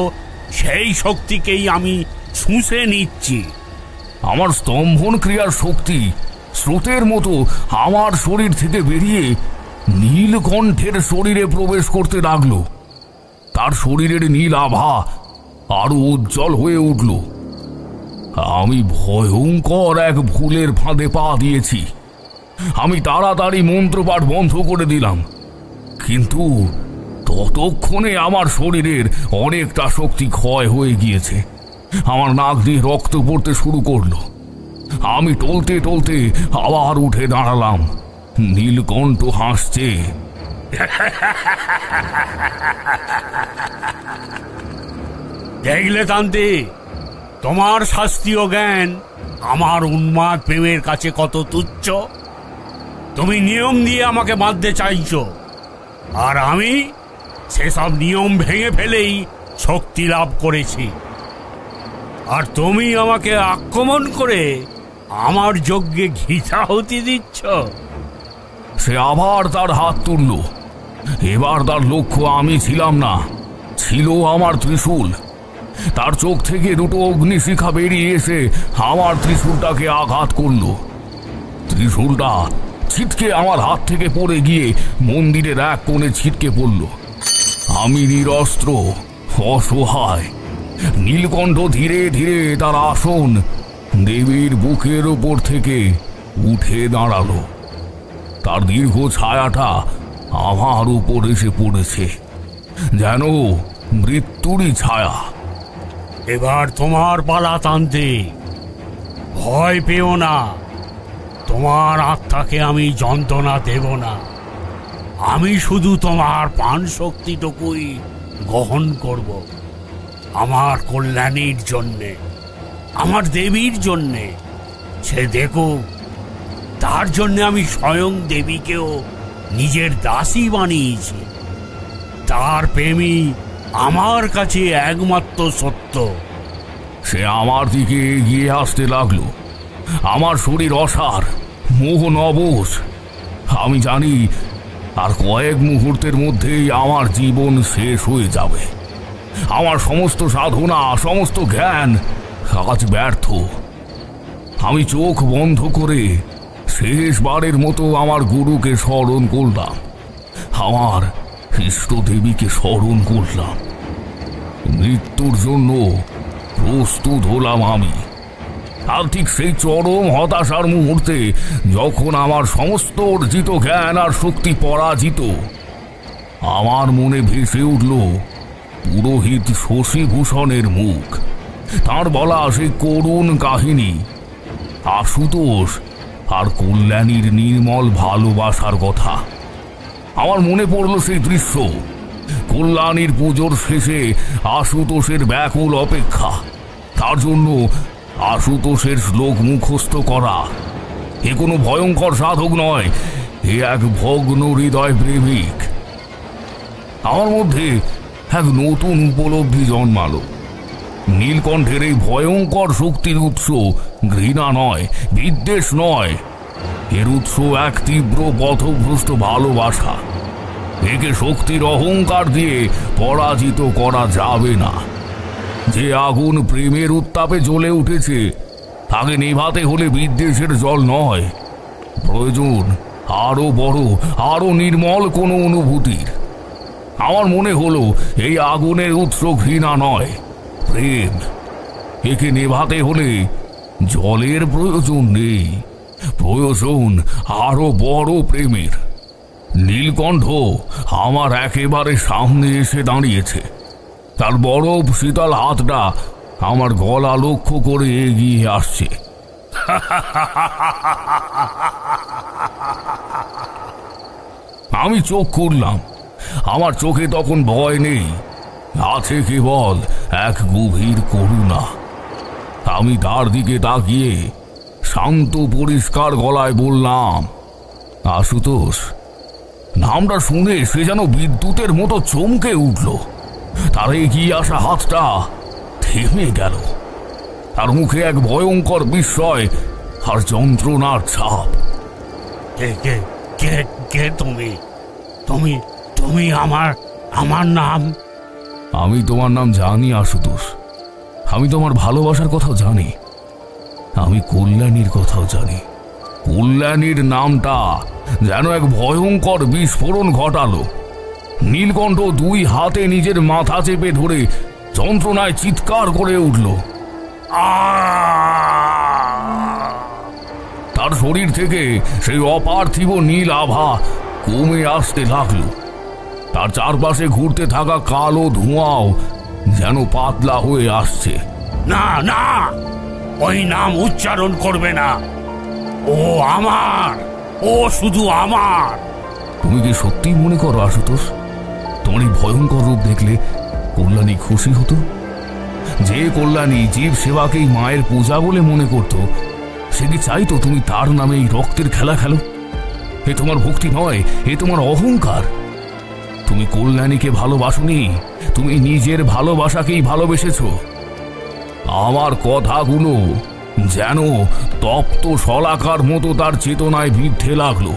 সেই শক্তিকেই আমি শুষে নিচ্ছি। আমার স্তম্ভন ক্রিয়ার শক্তি স্রোতের মতো আমার শরীর থেকে বেরিয়ে নীলকণ্ঠের শরীরে প্রবেশ করতে লাগলো। তার শরীরের নীল আভা আরো উজ্জ্বল হয়ে উঠল। আমি ভয়ঙ্কর এক ভুলের ফাঁদে পা দিয়েছি। আমি তাড়াতাড়ি মন্ত্রপাঠ বন্ধ করে দিলাম, কিন্তু ততক্ষণে আমার শরীরের অনেকটা শক্তি ক্ষয় হয়ে গিয়েছে। আমার নাক দিয়ে রক্ত পড়তে শুরু করলো। আমি টলতে টলতে আবার উঠে দাঁড়ালাম। নীলকণ্ঠ হাসছে। দেখলে তান্ত্রিক, তোমার শাস্ত্রীয় জ্ঞান আমার উন্মাদ প্রেমের কাছে কত তুচ্ছ। তুমি নিয়ম দিয়ে আমাকে বাঁধতে চাইছো, আর আমি সেসব নিয়ম ভেঙে ফেলেই শক্তি লাভ করেছি। আর তুমি আমাকে আক্রমণ করে আমার যজ্ঞে ঘৃতাহুতি দিচ্ছ। সে আবার তার হাত তুলল। এবার তার লক্ষ্য আমি ছিলাম না, ছিল আমার ত্রিশূল। তার চোখ থেকে দুটো অগ্নিশিখা বেরিয়ে এসে আমার ত্রিশূলটাকে আঘাত করল। ত্রিশূলটা ছিটকে আমার হাত থেকে পড়ে গিয়ে মন্দিরের এক কোণে ছিটকে পড়ল। আমি নিরস্ত্র, অসহায়। নীলকণ্ঠ ধীরে ধীরে তার আসন দেবীর বুকের ওপর থেকে উঠে দাঁড়ালো। তার দীর্ঘ ছায়াটা আমার উপর এসে পড়েছে, যেন মৃত্যুরই ছায়া। এবার তোমার পালা তান্ত্রিক, ভয় পেও না। তোমার আত্মাকে আমি যন্ত্রণা দেব না। আমি শুধু তোমার প্রাণ শক্তিটুকুই গ্রহণ করব, আমার কল্যাণীর জন্যে, আমার দেবীর জন্যে। সে দেখো, তার জন্য আমি স্বয়ং দেবীকেও নিজের দাসী বানিয়েছি। তার প্রেমই আমার কাছে একমাত্র সত্য। সে আমার দিকে এগিয়ে আসতে লাগলো। আমার শরীর অসার, মোহ নবশ। আমি জানি আর কয়েক মুহূর্তের মধ্যেই আমার জীবন শেষ হয়ে যাবে। আমার সমস্ত সাধনা, সমস্ত জ্ঞান আজ ব্যর্থ। আমি চোখ বন্ধ করে শেষবারের মতো আমার গুরুকে স্মরণ করলাম, আমার ইষ্ট দেবীকে স্মরণ করলাম। মৃত্যুর জন্য প্রস্তুত হলাম আমি। আর ঠিক সেই চরম হতাশার মুহূর্তে, যখন আমার সমস্ত অর্জিত জ্ঞান আর শক্তি পরাজিত, আমার মনে ভেসে উঠল পুরোহিত শশীভূষণের মুখ। তার বলা সেই করুণ কাহিনী, আশুতোষ আর কল্যাণীর নির্মল ভালোবাসার কথা। আমার মনে পড়ল সেই দৃশ্য, কল্যাণীর পুজোর শেষে আশুতোষের ব্যাকুল অপেক্ষা, তার জন্য আশুতোষের শ্লোক মুখস্থ করা। এ কোনো ভয়ঙ্কর সাধক নয়, এ এক ভগ্ন হৃদয় প্রেমিক। আমার মধ্যে এক নতুন উপলব্ধি জন্মালো। নীলকণ্ঠের এই ভয়ঙ্কর শক্তির উৎস ঘৃণা নয়, বিদ্বেষ নয়, এর উৎস এক তীব্র পথভ্রষ্ট ভালোবাসা। একে শক্তির অহংকার দিয়ে পরাজিত করা যাবে না। যে আগুন প্রেমের উত্তাপে জ্বলে উঠেছে তাকে নেভাতে হলে বিদ্বেষের জল নয়, প্রয়োজন আরো বড়, আরো নির্মল কোনো অনুভূতির। আমার মনে হলো এই আগুনের উৎস ঘৃণা নয়, প্রেম। একে নেভাতে হলে জলের প্রয়োজন নেই, প্রয়োজন আরো বড় প্রেমের। নীলকণ্ঠ আমার একেবারে সামনে এসে দাঁড়িয়েছে। তার বরফ শীতল হাতটা আমার গলা লক্ষ্য করে এগিয়ে আসছে। আমি চোখ খুললাম। আমার চোখে তখন ভয় নেই, আছে কেবল এক গভীর করুণা। আমি তার দিকে তাকিয়ে শান্ত পরিষ্কার গলায় বললাম, আশুতোষ। নামটা শুনে সে যেন বিদ্যুতের মতো চমকে উঠল। তার এগিয়ে আসা হাতটা থেমে গেল। তার মুখে এক ভয়ঙ্কর বিস্ময় আর যন্ত্রণার ছাপ। কে তুমি? তুমি তুমি আমার নাম? আমি তোমার নাম জানি আশুতোষ। আমি তোমার ভালোবাসার কথাও জানি। আমি কল্যাণীর কথাও জানি। কল্যাণীর নামটা যেন এক ভয়ঙ্কর বিস্ফোরণ ঘটালো। নীলকণ্ঠ দুই হাতে নিজের মাথা চেপে ধরে যন্ত্রণায় চিৎকার করে উঠল। তার শরীর থেকে সেই অপার্থিব নীল আভা কমে আসতে লাগলো। তার চারপাশে ঘুরতে থাকা কালো ধোঁয়াও যেন পাতলা হয়ে আসছে। না না, ওই নাম উচ্চারণ করবে না। ও আমার, ও শুধু আমার। তুমি কি সত্যি মনে করো আশুতোষ, তোমার এই ভয়ঙ্কর রূপ দেখলে কল্যাণী খুশি হতো? যে কল্যাণী জীব সেবাকেই মায়ের পূজা বলে মনে করত, সে কি চাইতো তুমি তার নামে এই রক্তের খেলা খেলো? এ তোমার ভক্তি নয়, এ তোমার অহংকার। তুমি কল্যাণীকে ভালোবাসোনি, তুমি নিজের ভালোবাসাকেই ভালোবেসেছ। আমার কথাগুলো যেন তপ্ত শলাকার মতো তার চেতনায় বিদ্ধে লাগলো।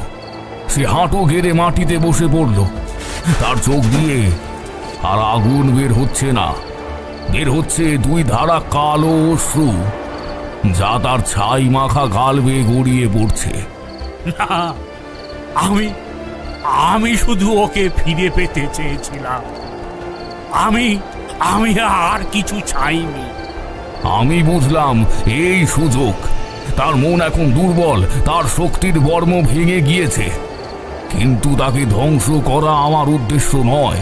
সে হাঁটু গেড়ে মাটিতে বসে পড়ল। তার চোখ দিয়ে আর আগুন বের হচ্ছে না, বের হচ্ছে দুই ধারা কালো অশ্রু, যা তার ছাই মাখা গাল বেয়ে গড়িয়ে পড়ছে। না, আমি শুধু ওকে ফিরে পেতে চেয়েছিলাম। আমি আর কিছু চাইনি। আমি বুঝলাম এই সুযোগ। তার মন এখন দুর্বল, তার শক্তির বর্ম ভেঙে গিয়েছে। কিন্তু তাকে ধ্বংস করা আমার উদ্দেশ্য নয়।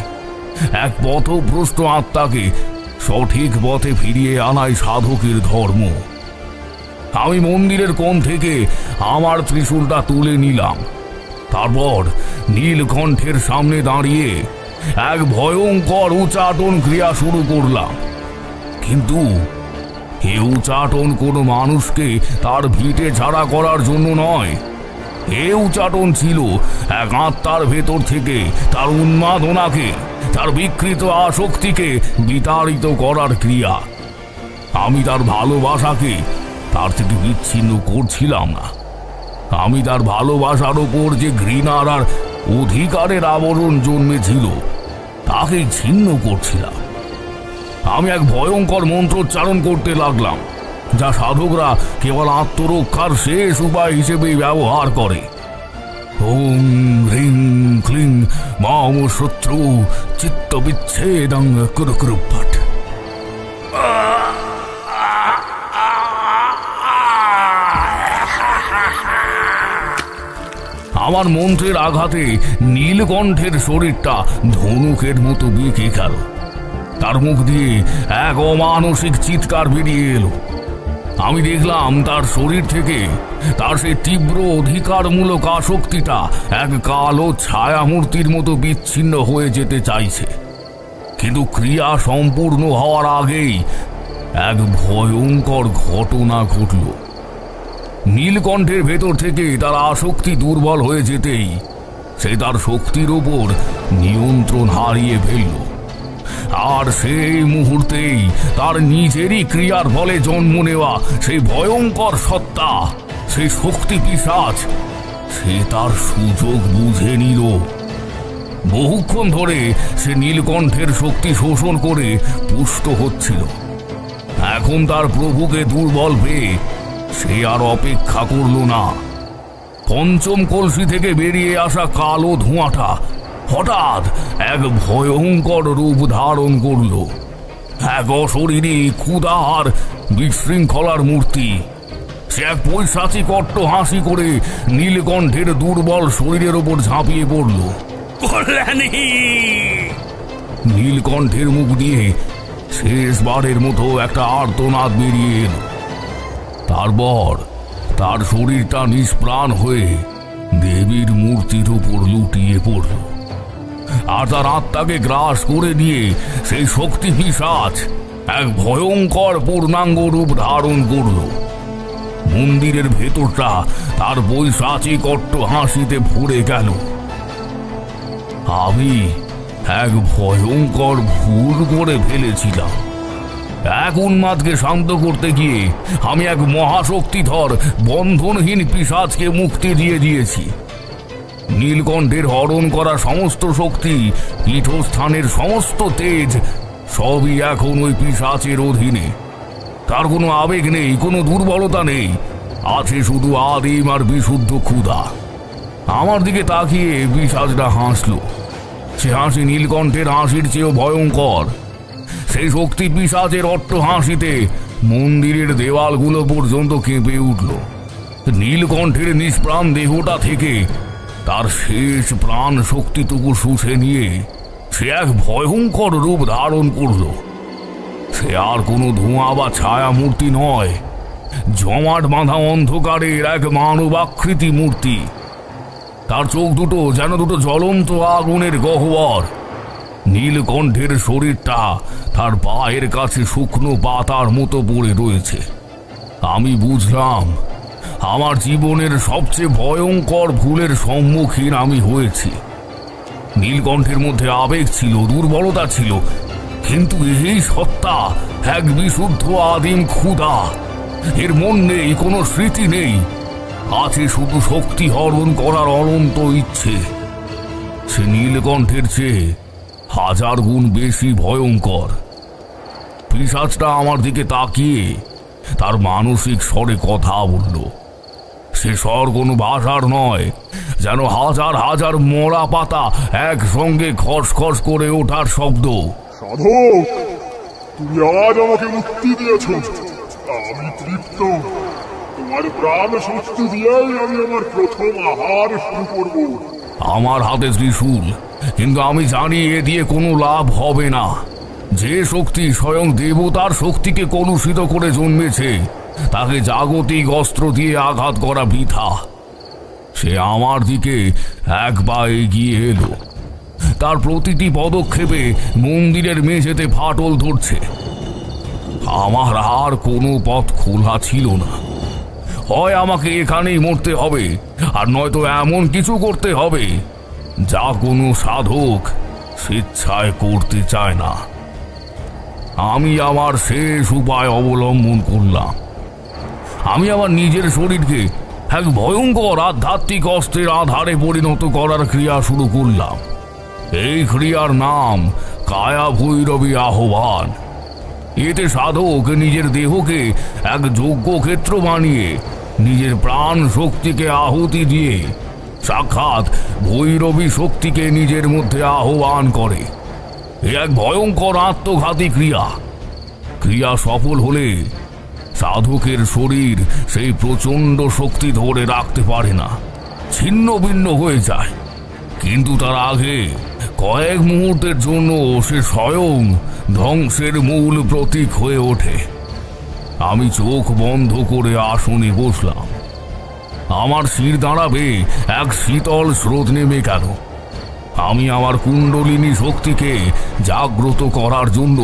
এক পথভ্রষ্ট আত্মাকে সঠিক পথে ফিরিয়ে আনাই সাধকের ধর্ম। আমি মন্দিরের কোণ থেকে আমার ত্রিশূলটা তুলে নিলাম। তারপর নীলকণ্ঠের সামনে দাঁড়িয়ে এক ভয়ঙ্কর উচ্চাটন ক্রিয়া শুরু করলাম। কিন্তু এ উচ্চাটন কোনো মানুষকে তার ভিটে ছাড়া করার জন্য নয়। এ উচ্চাটন ছিল এক আত্মার ভেতর থেকে তার উন্মাদনাকে, তার বিকৃত আসক্তিকে বিতাড়িত করার ক্রিয়া। আমি তার ভালোবাসাকে তার থেকে বিচ্ছিন্ন করছিলাম না। আমি তার ভালোবাসার ওপর যে ঘৃণার আর অধিকারের আবরণ জন্মেছিল তাকে ছিন্ন করছিলাম। আমি এক ভয়ঙ্কর মন্ত্রোচ্চারণ করতে লাগলাম, যা সাধকরা কেবল আত্মরক্ষার শেষ উপায় হিসেবে ব্যবহার করে। ওম হ্রিং ক্লিং মাম শত্রু চিত্ত বিচ্ছেদং কুরু কুরু পাঠ। আমার মন্ত্রের আঘাতে নীলকণ্ঠের শরীরটা ধনুকের মতো বেঁকে গেল। তার মুখ দিয়ে এক অমানসিক চিৎকার বেরিয়ে এলো। আমি দেখলাম তার শরীর থেকে তার সেই তীব্র অধিকারমূলক আসক্তিটা এক কালো ছায়ামূর্তির মতো বিচ্ছিন্ন হয়ে যেতে চাইছে। কিন্তু ক্রিয়া সম্পূর্ণ হওয়ার আগেই এক ভয়ঙ্কর ঘটনা ঘটল। নীলকণ্ঠের ভেতর থেকে তার আসক্তি দুর্বল হয়ে যেতেই সে তার শক্তির ওপর নিয়ন্ত্রণ হারিয়ে ফেলল। আর সেই মুহূর্তেই তার নিজেরই ক্রিয়ার ফলে জন্ম নেওয়া সেই ভয়ঙ্কর সত্তা, সেই শক্তি পিশাচ, সে তার সুযোগ বুঝে নিল। বহুক্ষণ ধরে সে নীলকণ্ঠের শক্তি শোষণ করে পুষ্ট হচ্ছিল। এখন তার প্রভুকে দুর্বল পেয়ে সে আর অপেক্ষা করল না। পঞ্চম কলসি থেকে বেরিয়ে আসা কালো ধোঁয়াটা হঠাৎ এক ভয়ঙ্কর রূপ ধারণ করল। এক অশরীরী ক্ষুধার বিশৃঙ্খলার মূর্তি। সে এক পৈশাচিক অট্ট হাসি করে নীলকণ্ঠের দুর্বল শরীরের ওপর ঝাঁপিয়ে পড়ল। নীলকণ্ঠের মুখ দিয়ে শেষবারের মতো একটা আর্তনাদ বেরিয়ে এল। তারপর তার শরীরটা নিষ্প্রাণ হয়ে দেবীর মূর্তির উপর লুটিয়ে পড়ল। আর তার আত্মাকে গ্রাস করে নিয়ে সেই শক্তি পিশাচ এক ভয়ঙ্কর পূর্ণাঙ্গ রূপ ধারণ করল। মন্দিরের ভেতরটা তার বৈশাচিক অট্ট হাসিতে ভরে গেল। আমি এক ভয়ঙ্কর ভুল করে ফেলেছিলাম। এক উন্মাদকে শান্ত করতে গিয়ে আমি এক মহাশক্তিধর বন্ধনহীন পিশাচকে মুক্তি দিয়ে দিয়েছি। নীলকণ্ঠের হরণ করা সমস্ত শক্তি, পীঠস্থানের সমস্ত তেজ সবই এখন ওই পিশাচের অধীনে। তার কোনো আবেগ নেই, কোনো দুর্বলতা নেই, আছে শুধু আদিম আর বিশুদ্ধ ক্ষুধা। আমার দিকে তাকিয়ে পিশাচটা হাসল। সে হাসি নীলকণ্ঠের হাসির চেয়েও ভয়ঙ্কর। সেই শক্তি পিশাচের অট্ট হাসিতে মন্দিরের দেওয়ালগুলো পর্যন্ত কেঁপে উঠল। নীলকণ্ঠের নিষ্প্রাণ দেহটা থেকে তার শেষ প্রাণ শক্তিটুকু শুষে নিয়ে সে এক ভয়ঙ্কর রূপ ধারণ করল। সে আর কোনো ধোঁয়া বা ছায়া মূর্তি নয়, জমাট বাঁধা অন্ধকারের এক মানবাকৃতি মূর্তি। তার চোখ দুটো যেন দুটো জ্বলন্ত আগুনের গহ্বর। নীলকণ্ঠের শরীরটা তার পায়ের কাছে শুকনো পাতার মতো পড়ে রয়েছে। আমি বুঝলাম আমার জীবনের সবচেয়ে ভয়ঙ্কর ভুলের সম্মুখীন আমি হয়েছি। নীলকণ্ঠের মধ্যে আবেগ ছিল, দুর্বলতা ছিল, কিন্তু এই সত্তা এক বিশুদ্ধ আদিম ক্ষুধা। এর মন নেই, কোনো স্মৃতি নেই, আছে শুধু শক্তি হরণ করার অনন্ত ইচ্ছে। সে নীলকণ্ঠের চেয়ে 1000 গুণ বেশি ভয়ঙ্কর। পিশাচটা আমার দিকে তাকিয়ে তার মানসিক স্বরে কথা বলল। সে স্বর কোনো ভাষার নয়, যেন হাজার হাজার মরা পাতা একসঙ্গে খসখস করে ওঠার শব্দ। সাধক, তুমি আজ আমাকে মুক্তি দিয়েছ, আমি তৃপ্ত। তোমার প্রাণ শক্তি দিয়েই আমি আমার প্রথম আহার শুরু করব। আমার হাতে ত্রিশূল, কিন্তু আমি জানি এ দিয়ে কোনো লাভ হবে না। যে শক্তি স্বয়ং দেবতার শক্তিকে কলুষিত করে জন্মেছে, তাকে জাগতিক অস্ত্র দিয়ে আঘাত করা বৃথা। সে আমার দিকে এক পা এগিয়ে এলো। তার প্রতিটি পদক্ষেপে মন্দিরের মেঝেতে ফাটল ধরছে। আমার আর কোনো পথ খোলা ছিল না। হয় আমাকে এখানেই মরতে হবে, আর নয়তো এমন কিছু করতে হবে যা কোনো সাধক স্বেচ্ছায় করতে চায় না। আমি আমার শেষ উপায় অবলম্বন করলাম। আমি আমার নিজের শরীরকে এক ভয়ঙ্কর আধ্যাত্মিক অস্ত্রের আধারে পরিণত করার ক্রিয়া শুরু করলাম। এই ক্রিয়ার নাম কায়া ভৈরবী আহ্বান। এতে সাধক নিজের দেহকে এক যজ্ঞ ক্ষেত্র বানিয়ে নিজের প্রাণ শক্তিকে আহুতি দিয়ে সাক্ষাৎ ভৈরবী শক্তিকে নিজের মধ্যে আহ্বান করে। এ এক ভয়ঙ্কর আত্মঘাতী ক্রিয়া। ক্রিয়া সফল হলে সাধকের শরীর সেই প্রচণ্ড শক্তি ধরে রাখতে পারে না, ছিন্ন ভিন্ন হয়ে যায়। কিন্তু তার আগে কয়েক মুহূর্তের জন্য সে স্বয়ং ধ্বংসের মূল প্রতীক হয়ে ওঠে। আমি চোখ বন্ধ করে আসনে বসলাম। আমার শির দাঁড়াবে এক শীতল স্রোত নেমে গেল। আমি আমার কুণ্ডলিনী শক্তিকে জাগ্রত করার জন্য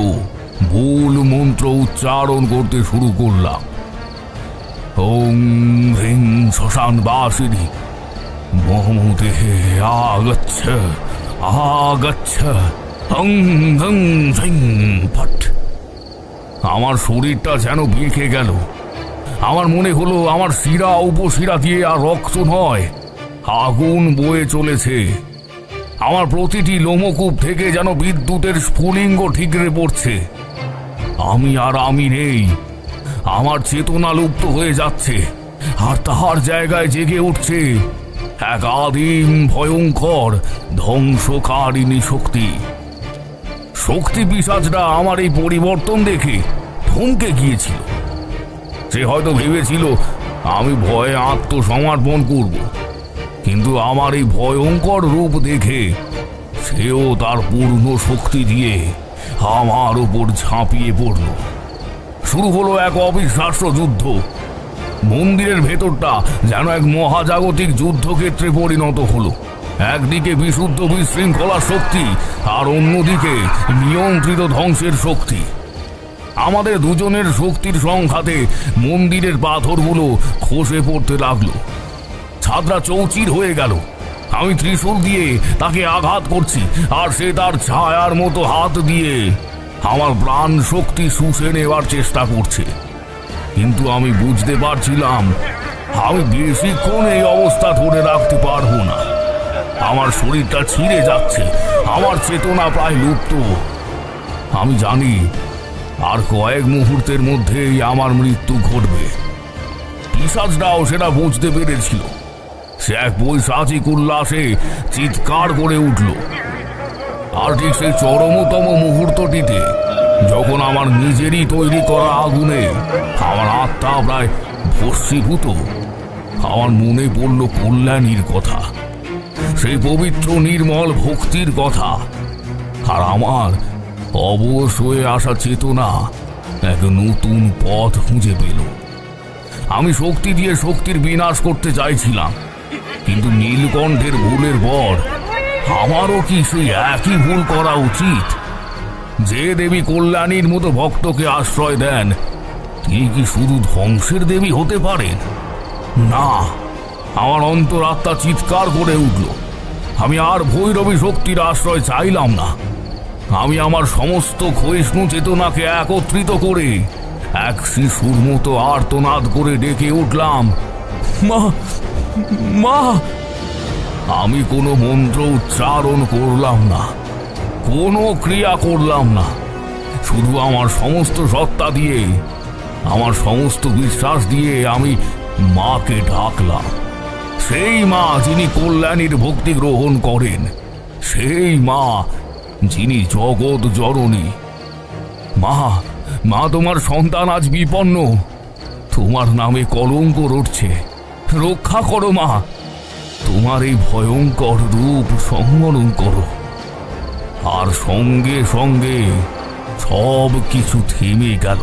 মূল মন্ত্র উচ্চারণ করতে শুরু করলাম। ওং হ্রিং শ্মশান বাসিনী মম দেহে আগচ্ছ আগচ্ছ হং হং ঝিং ফট। আমার শরীরটা যেন বেঁকে গেল। আমার মনে হলো আমার শিরা উপশিরা দিয়ে আর রক্ত নয়, আগুন বয়ে চলেছে। আমার প্রতিটি লোমকূপ থেকে যেন বিদ্যুতের স্ফুলিঙ্গ ঠিকরে পড়ছে। আমি নেই, আমার চেতনা লুপ্ত হয়ে যাচ্ছে, আর তাহার জায়গায় জেগে উঠছে এক আদিম ভয়ঙ্কর ধ্বংসকারিণী শক্তি। শক্তি পিশাচরা আমার এই পরিবর্তন দেখে থমকে গিয়েছিল। সে হয়তো ভেবেছিল আমি ভয়ে আত্মসমর্পণ করব, কিন্তু আমার এই ভয়ঙ্কর রূপ দেখে সেও তার পূর্ণ শক্তি দিয়ে আমার উপর ঝাঁপিয়ে পড়ল। শুরু হলো এক অবিশ্বাস্য যুদ্ধ। মন্দিরের ভেতরটা যেন এক মহাজাগতিক যুদ্ধক্ষেত্রে পরিণত হলো। একদিকে বিশুদ্ধ বিশৃঙ্খলার শক্তি, আর অন্যদিকে নিয়ন্ত্রিত ধ্বংসের শক্তি। আমাদের দুজনের শক্তির সংঘাতে মন্দিরের পাথরগুলো খসে পড়তে লাগলো। ছাদরা চৌচির হয়ে গেল। আমি ত্রিশূল দিয়ে তাকে আঘাত করছি, আর সে তার ছায়ার মতো হাত দিয়ে আমার প্রাণ শক্তি শুষে নেওয়ার চেষ্টা করছে। কিন্তু আমি বুঝতে পারছিলাম আমি বেশিক্ষণ এই অবস্থা ধরে রাখতে পারবো না। আমার শরীরটা ছিঁড়ে যাচ্ছে, আমার চেতনা প্রায় লুপ্ত। আমি জানি আর কয়েক মুহূর্তের মধ্যেই আমার মৃত্যু ঘটবে। পিশাচরাও সেটা বুঝতে পেরেছিল। সে এক বৈশাচিক উল্লাসে চিৎকার করে উঠল। আর ঠিক সেই চরমতম মুহূর্তটিতে, যখন আমার নিজেরই তৈরি করা আগুনে আমার আত্মা প্রায় ভস্মীভূত, আমার মনে পড়ল কল্যাণীর কথা, সেই পবিত্র নির্মল ভক্তির কথা। আর আমার অবশ হয়ে আসা চেতনা এক নতুন পথ খুঁজে পেল। আমি শক্তি দিয়ে শক্তির বিনাশ করতে চাইছিলাম, কিন্তু নীলকণ্ঠের ভুলের পর আমারও কি সেই একই ভুল করা উচিত? যে দেবী কল্যাণীর মতো ভক্তকে আশ্রয় দেন, তিনি কি শুধু ধ্বংসের দেবী হতে পারেন? না, আমার অন্তরাত্মা চিৎকার করে উঠল। আমি আর ভৈরবী শক্তির আশ্রয় চাইলাম না। আমি আমার সমস্ত ক্ষয়িষ্ণু চেতনাকে একত্রিত করে এক শিশুর মতো আর্তনাদ করে ডেকে উঠলাম, মা, মা। আমি কোনো মন্ত্র উচ্চারণ করলাম না, কোনো ক্রিয়া করলাম না। শুধু আমার সমস্ত সত্তা দিয়ে, আমার সমস্ত বিশ্বাস দিয়ে আমি মাকে ডাকলাম। সেই মা যিনি কল্যাণীর ভক্তি গ্রহণ করেন, সেই মা যিনি জগৎ জননী। মা, মা, তোমার সন্তান আজ বিপন্ন। তোমার নামে কলঙ্ক রটছে, রক্ষা করো মা। তোমার এই ভয়ঙ্কর রূপ সংবরণ করো। আর সঙ্গে সঙ্গে সব কিছু থেমে গেল।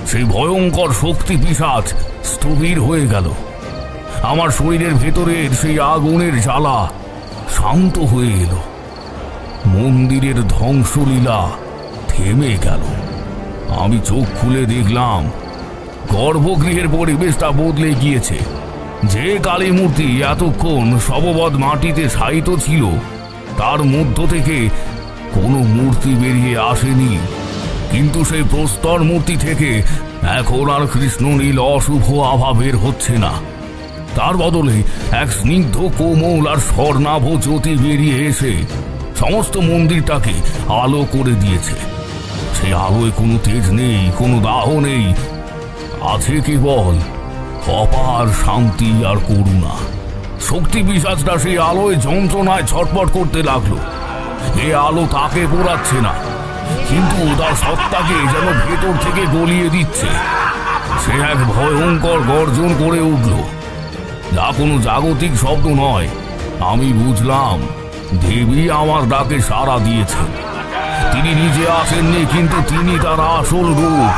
সেই ভয়ঙ্কর শক্তি পিশাচ স্থবির হয়ে গেল। আমার শরীরের ভেতরের সেই আগুনের জ্বালা শান্ত হয়ে এলো। মন্দিরের ধ্বংসলীলা থেমে গেল। আমি চোখ খুলে দেখলাম গর্ভগৃহের পরিবেশটা বদলে গিয়েছে। যে কালী মূর্তি এতক্ষণ শববৎ মাটিতে শায়িত ছিল, তার মধ্য থেকে কোনো মূর্তি বেরিয়ে আসেনি। কিন্তু সেই প্রস্তর মূর্তি থেকে এখন আর কৃষ্ণনীল অশুভ আভা বের হচ্ছে না। তার বদলে এক স্নিগ্ধ কোমল আর স্বর্ণাভ জ্যোতি বেরিয়ে এসে সমস্ত মন্দিরটাকে আলো করে দিয়েছে। সেই আলোয় কোনো তেজ নেই, কোনো দাহ নেই, আছে কেবল অপার শান্তি আর করুণা। শক্তি পিশাচটা সেই আলোয় যন্ত্রণায় ছটফট করতে লাগলো। এ আলো তাকে পোড়াচ্ছে না, কিন্তু তার সত্তাকে যেন ভেতর থেকে গলিয়ে দিচ্ছে। সে এক ভয়ঙ্কর গর্জন করে উঠল, যা কোনো জাগতিক শব্দ নয়। আমি বুঝলাম দেবী আমার ডাকে সাড়া দিয়েছে। তিনি নিজে আসেননি, কিন্তু তিনি তার আসল রূপ,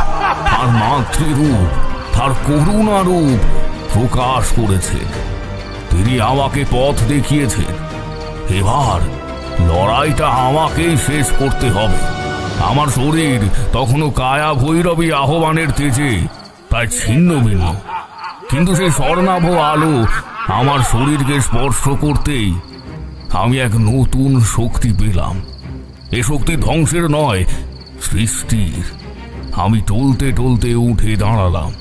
তার মাতৃরূপ, তার করুণা রূপ প্রকাশ করেছে। তিনি আমাকে পথ দেখিয়েছেন। এবার লড়াইটা আমাকেই শেষ করতে হবে। আমার শরীর তখনও কায়া ভৈরবী আহ্বানের তেজে প্রায় ছিন্ন ভিন্ন, কিন্তু সেই স্বর্ণাভ আলো আমার শরীরকে স্পর্শ করতেই আমি এক নতুন শক্তি পেলাম। এ শক্তি ধ্বংসের নয়, সৃষ্টির। আমি টলতে টলতে উঠে দাঁড়ালাম।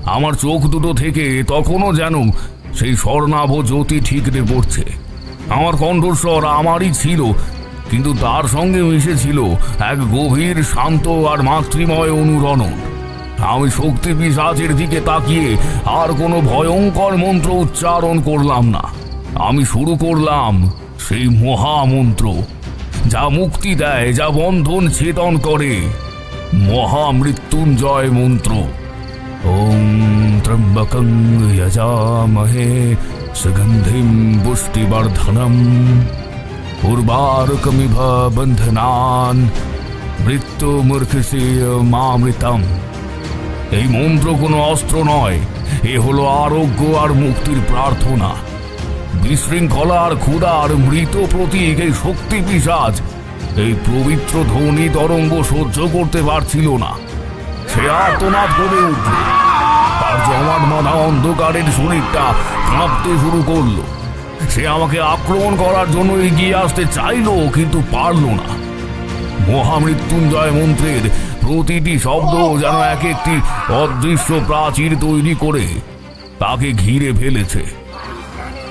আমার চোখ দুটো থেকে তখনও যেন সেই স্বর্ণাভ জ্যোতি ঠিকরে পড়ছে। আমার কণ্ঠস্বর আমারই ছিল, কিন্তু তার সঙ্গে মিশেছিল এক গভীর, শান্ত আর মাতৃময় অনুরণন। আমি শক্তি পিশাচের দিকে তাকিয়ে আর কোনো ভয়ঙ্কর মন্ত্র উচ্চারণ করলাম না। আমি শুরু করলাম সেই মহামন্ত্র, যা মুক্তি দেয়, যা বন্ধন ছেদন করে, মহামৃত্যুঞ্জয় মন্ত্র। ওম ত্র্যম্বকং যজামহে সুগন্ধিম পুষ্টিবর্ধনম উর্বারুকমিভ বন্ধনান মৃত্যুমূর্খসীমামৃতম। এই মন্ত্র কোনো অস্ত্র নয়, এ হলো আরোগ্য আর মুক্তির প্রার্থনা। বিশৃঙ্খলা আর ক্ষুধার মৃত প্রতীক এই শক্তি পিশাচ এই পবিত্র ধ্বনি তরঙ্গ সহ্য করতে পারছিল না। সে আর্তনাদ করে উঠল। তার জমাট বাঁধা অন্ধকারের শরীরটা কাঁপতে শুরু করলো। সে আমাকে আক্রমণ করার জন্য এগিয়ে আসতে চাইল, কিন্তু পারল না। মহামৃত্যুঞ্জয় মন্ত্রের প্রতিটি শব্দ যেন এক একটি অদৃশ্য প্রাচীর তৈরি করে তাকে ঘিরে ফেলেছে।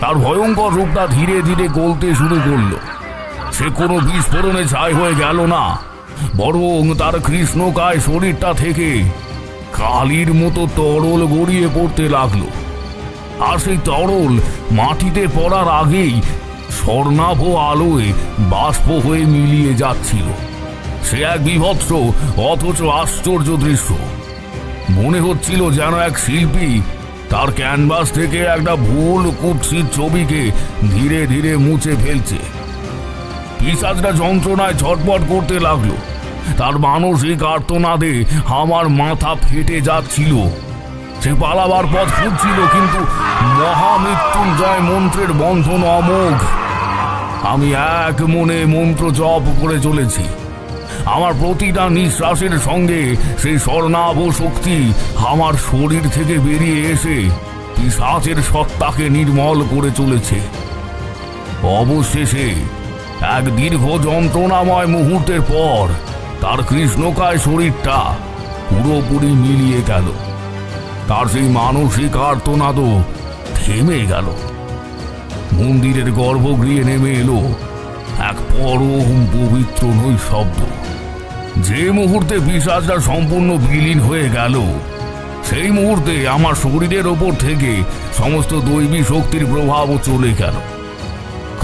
তার ভয়ঙ্কর রূপটা ধীরে ধীরে গলতে শুরু করলো। সে কোনো বিস্ফোরণে ছাই হয়ে গেল না, বরং তার কৃষ্ণকায় শরীরটা থেকে কালির মতো তরল গড়িয়ে পড়তে লাগলো। আর সেই তরল মাটিতে পড়ার আগেই স্বর্ণাভ আলোয় বাষ্প হয়ে মিলিয়ে যাচ্ছিল। সে এক বিভৎস অথচ আশ্চর্য দৃশ্য। মনে হচ্ছিল যেন এক শিল্পী তার ক্যানভাস থেকে একটা ভুল কুৎসিত ছবিকে ধীরে ধীরে মুছে ফেলছে। পিশাচটা যন্ত্রণায় ছটফট করতে লাগলো। তার মানসিক আর্তনাদে আমার মাথা ফেটে যাচ্ছিল। সে পালাবার পথ খুঁজছিল, কিন্তু মহামৃত্যুঞ্জয় মন্ত্রের বন্ধন অমোঘ। আমি এক মনে মন্ত্র জপ করে চলেছি। আমার প্রতিটা নিঃশ্বাসের সঙ্গে সেই স্বর্ণাভ শক্তি আমার শরীর থেকে বেরিয়ে এসে পিশাচের সত্তাকে নির্মল করে চলেছে। অবশেষে এক দীর্ঘ যন্ত্রণাময় মুহূর্তের পর তার কৃষ্ণকায় শরীরটা পুরোপুরি মিলিয়ে গেল। তার সেই মানসিক আর্তনাদও থেমে গেল। মন্দিরের গর্ভগৃহে নেমে এলো এক পরম পবিত্র নৈশব্দ। যে মুহূর্তে পিশাচটা সম্পূর্ণ বিলীন হয়ে গেল, সেই মুহূর্তে আমার শরীরের ওপর থেকে সমস্ত দৈবী শক্তির প্রভাবও চলে গেল।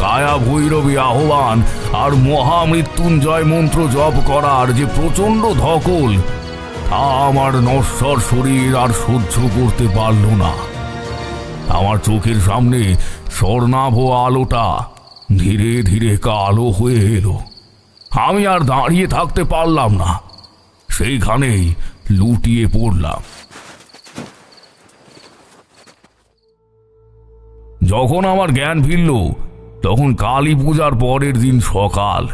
কায়া ভৈরবী আহ্বান আর মহামৃত্যুঞ্জয় মন্ত্র জপ করার যে প্রচণ্ড ধকল, তা আমার নশ্বর শরীর আর সহ্য করতে পারল না। আমার চোখের সামনে স্বর্ণাভ আলোটা ধীরে ধীরে কালো হয়ে এলো। আমি আর দাঁড়িয়ে থাকতে পারলাম না, সেইখানেই লুটিয়ে পড়লাম। যখন আমার জ্ঞান ফিরল, তখন কালী পূজার পরের দিন সকাল।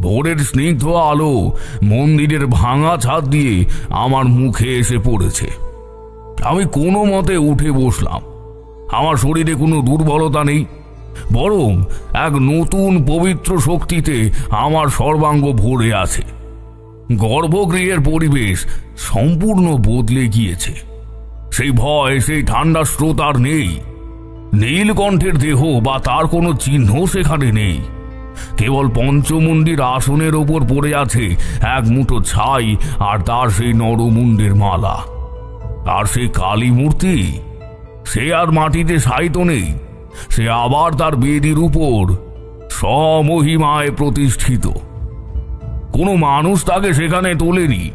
ভোরের স্নিগ্ধ আলো মন্দিরের ভাঙা ছাদ দিয়ে আমার মুখে এসে পড়েছে। আমি কোনো মতে উঠে বসলাম। আমার শরীরে কোনো দুর্বলতা নেই, বরং এক নতুন পবিত্র শক্তিতে আমার সর্বাঙ্গ ভরে আছে। গর্ভগৃহের পরিবেশ সম্পূর্ণ বদলে গিয়েছে। সেই ভয়, সেই ঠান্ডা স্রোত আর নেই। নীলকণ্ঠের দেহ বা তার কোনো চিহ্ন সেখানে নেই। কেবল পঞ্চমুণ্ডির আসনের ওপর পড়ে আছে এক মুঠো ছাই আর তার সেই নরমুণ্ডের মালা। আর সেই কালী মূর্তি, সে আর মাটিতে শায়িত নেই। সে আবার তার বেদির উপর স্বমহিমায় প্রতিষ্ঠিত। কোনো মানুষ তাকে সেখানে তোলেনি।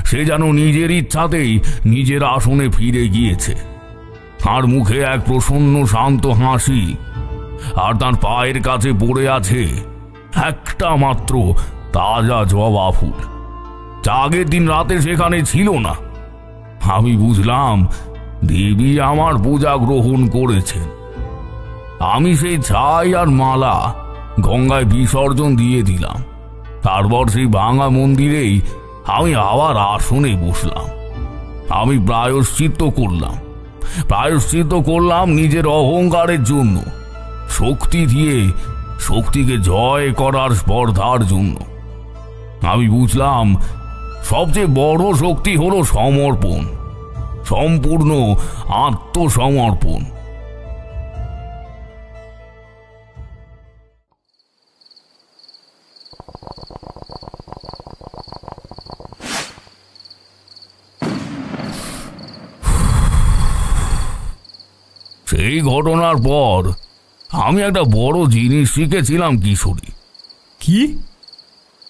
সে যেন নিজের ইচ্ছাতেই নিজের আসনে ফিরে গিয়েছে। তার মুখে এক প্রসন্ন শান্ত হাসি, আর তার পায়ের কাছে পড়ে আছে একটা মাত্র তাজা জবা ফুল, যা আগের দিন রাতে সেখানে ছিল না। আমি বুঝলাম দেবী আমার পূজা গ্রহণ করেছেন। আমি সেই ছাই আর মালা গঙ্গায় বিসর্জন দিয়ে দিলাম। তারপর সেই ভাঙা মন্দিরেই আমি আবার আসনে বসলাম। আমি প্রায়শ্চিত্ত করলাম। প্রায়শ্চিত্ত করলাম নিজের অহংকারের জন্য, শক্তি দিয়ে শক্তিকে জয় করার স্পর্ধার জন্য। আমি বুঝলাম সবচেয়ে বড় শক্তি হলো সমর্পণ, সম্পূর্ণ আত্মসমর্পণ। সেই ঘটনার পর আমি একটা বড় জিনিস শিখেছিলাম কিশোরী। কি?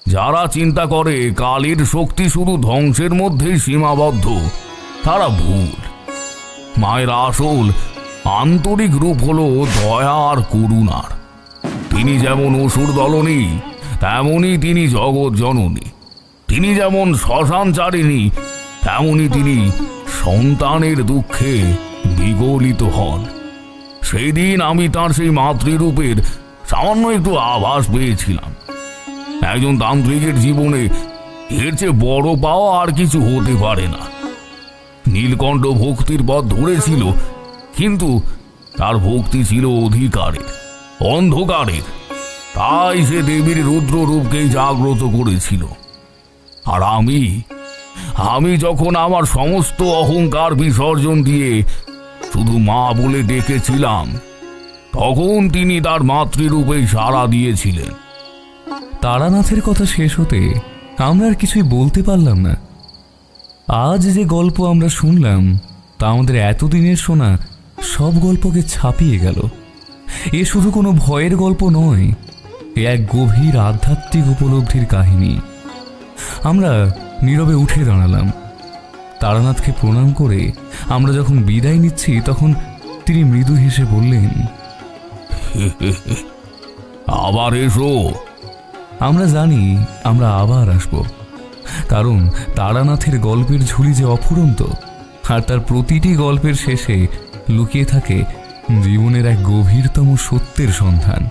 যারা চিন্তা করে কালীর শক্তি শুধু ধ্বংসের মধ্যেই সীমাবদ্ধ, তারা ভুল। মায়ের আসল আন্তরিক রূপ হলো দয়া আর করুণার। তিনি যেমন অসুর দলনী, তেমনি তিনি জগৎ জননী। তিনি যেমন শ্মশানচারিণী, তেমনি তিনি সন্তানের দুঃখে বিগলিত হন। সেই দিন আমি তার সেই মাতৃরূপের সামান্য একটু আভাস পেয়েছিলাম। একজন তান্ত্রিকের জীবনে এর চেয়ে বড় পাওয়া আর কিছু হতে পারে না। নীলকণ্ঠ ভক্তির পথ ধরেছিল, কিন্তু তার ভক্তি ছিল অধিকারের, অন্ধকারের। তাই সে দেবীর রুদ্র রূপকেই জাগ্রত করেছিল। আর আমি যখন আমার সমস্ত অহংকার বিসর্জন দিয়ে শুধু মা বলে ডেকেছিলাম, তখন তিনি তার মাতৃরূপে সাড়া দিয়েছিলেন। তারানাথের কথা শেষ হতে আমরা আর কিছুই বলতে পারলাম না। আজ যে গল্প আমরা শুনলাম তা আমাদের এতদিনের শোনা সব গল্পকে ছাপিয়ে গেল। এ শুধু কোনো ভয়ের গল্প নয়, এ এক গভীর আধ্যাত্মিক উপলব্ধির কাহিনী। আমরা নীরবে উঠে দাঁড়ালাম। তারানাথকে প্রণাম করে আমরা যখন বিদায় নিচ্ছি, তখন তিনি মৃদু হেসে বললেন, আবার এসো। আমরা জানি আমরা আবার আসব, কারণ তারানাথের গল্পের ঝুলি যে অফুরন্ত, আর তার প্রতিটি গল্পের শেষে লুকিয়ে থাকে জীবনের এক গভীরতম সত্যের সন্ধান।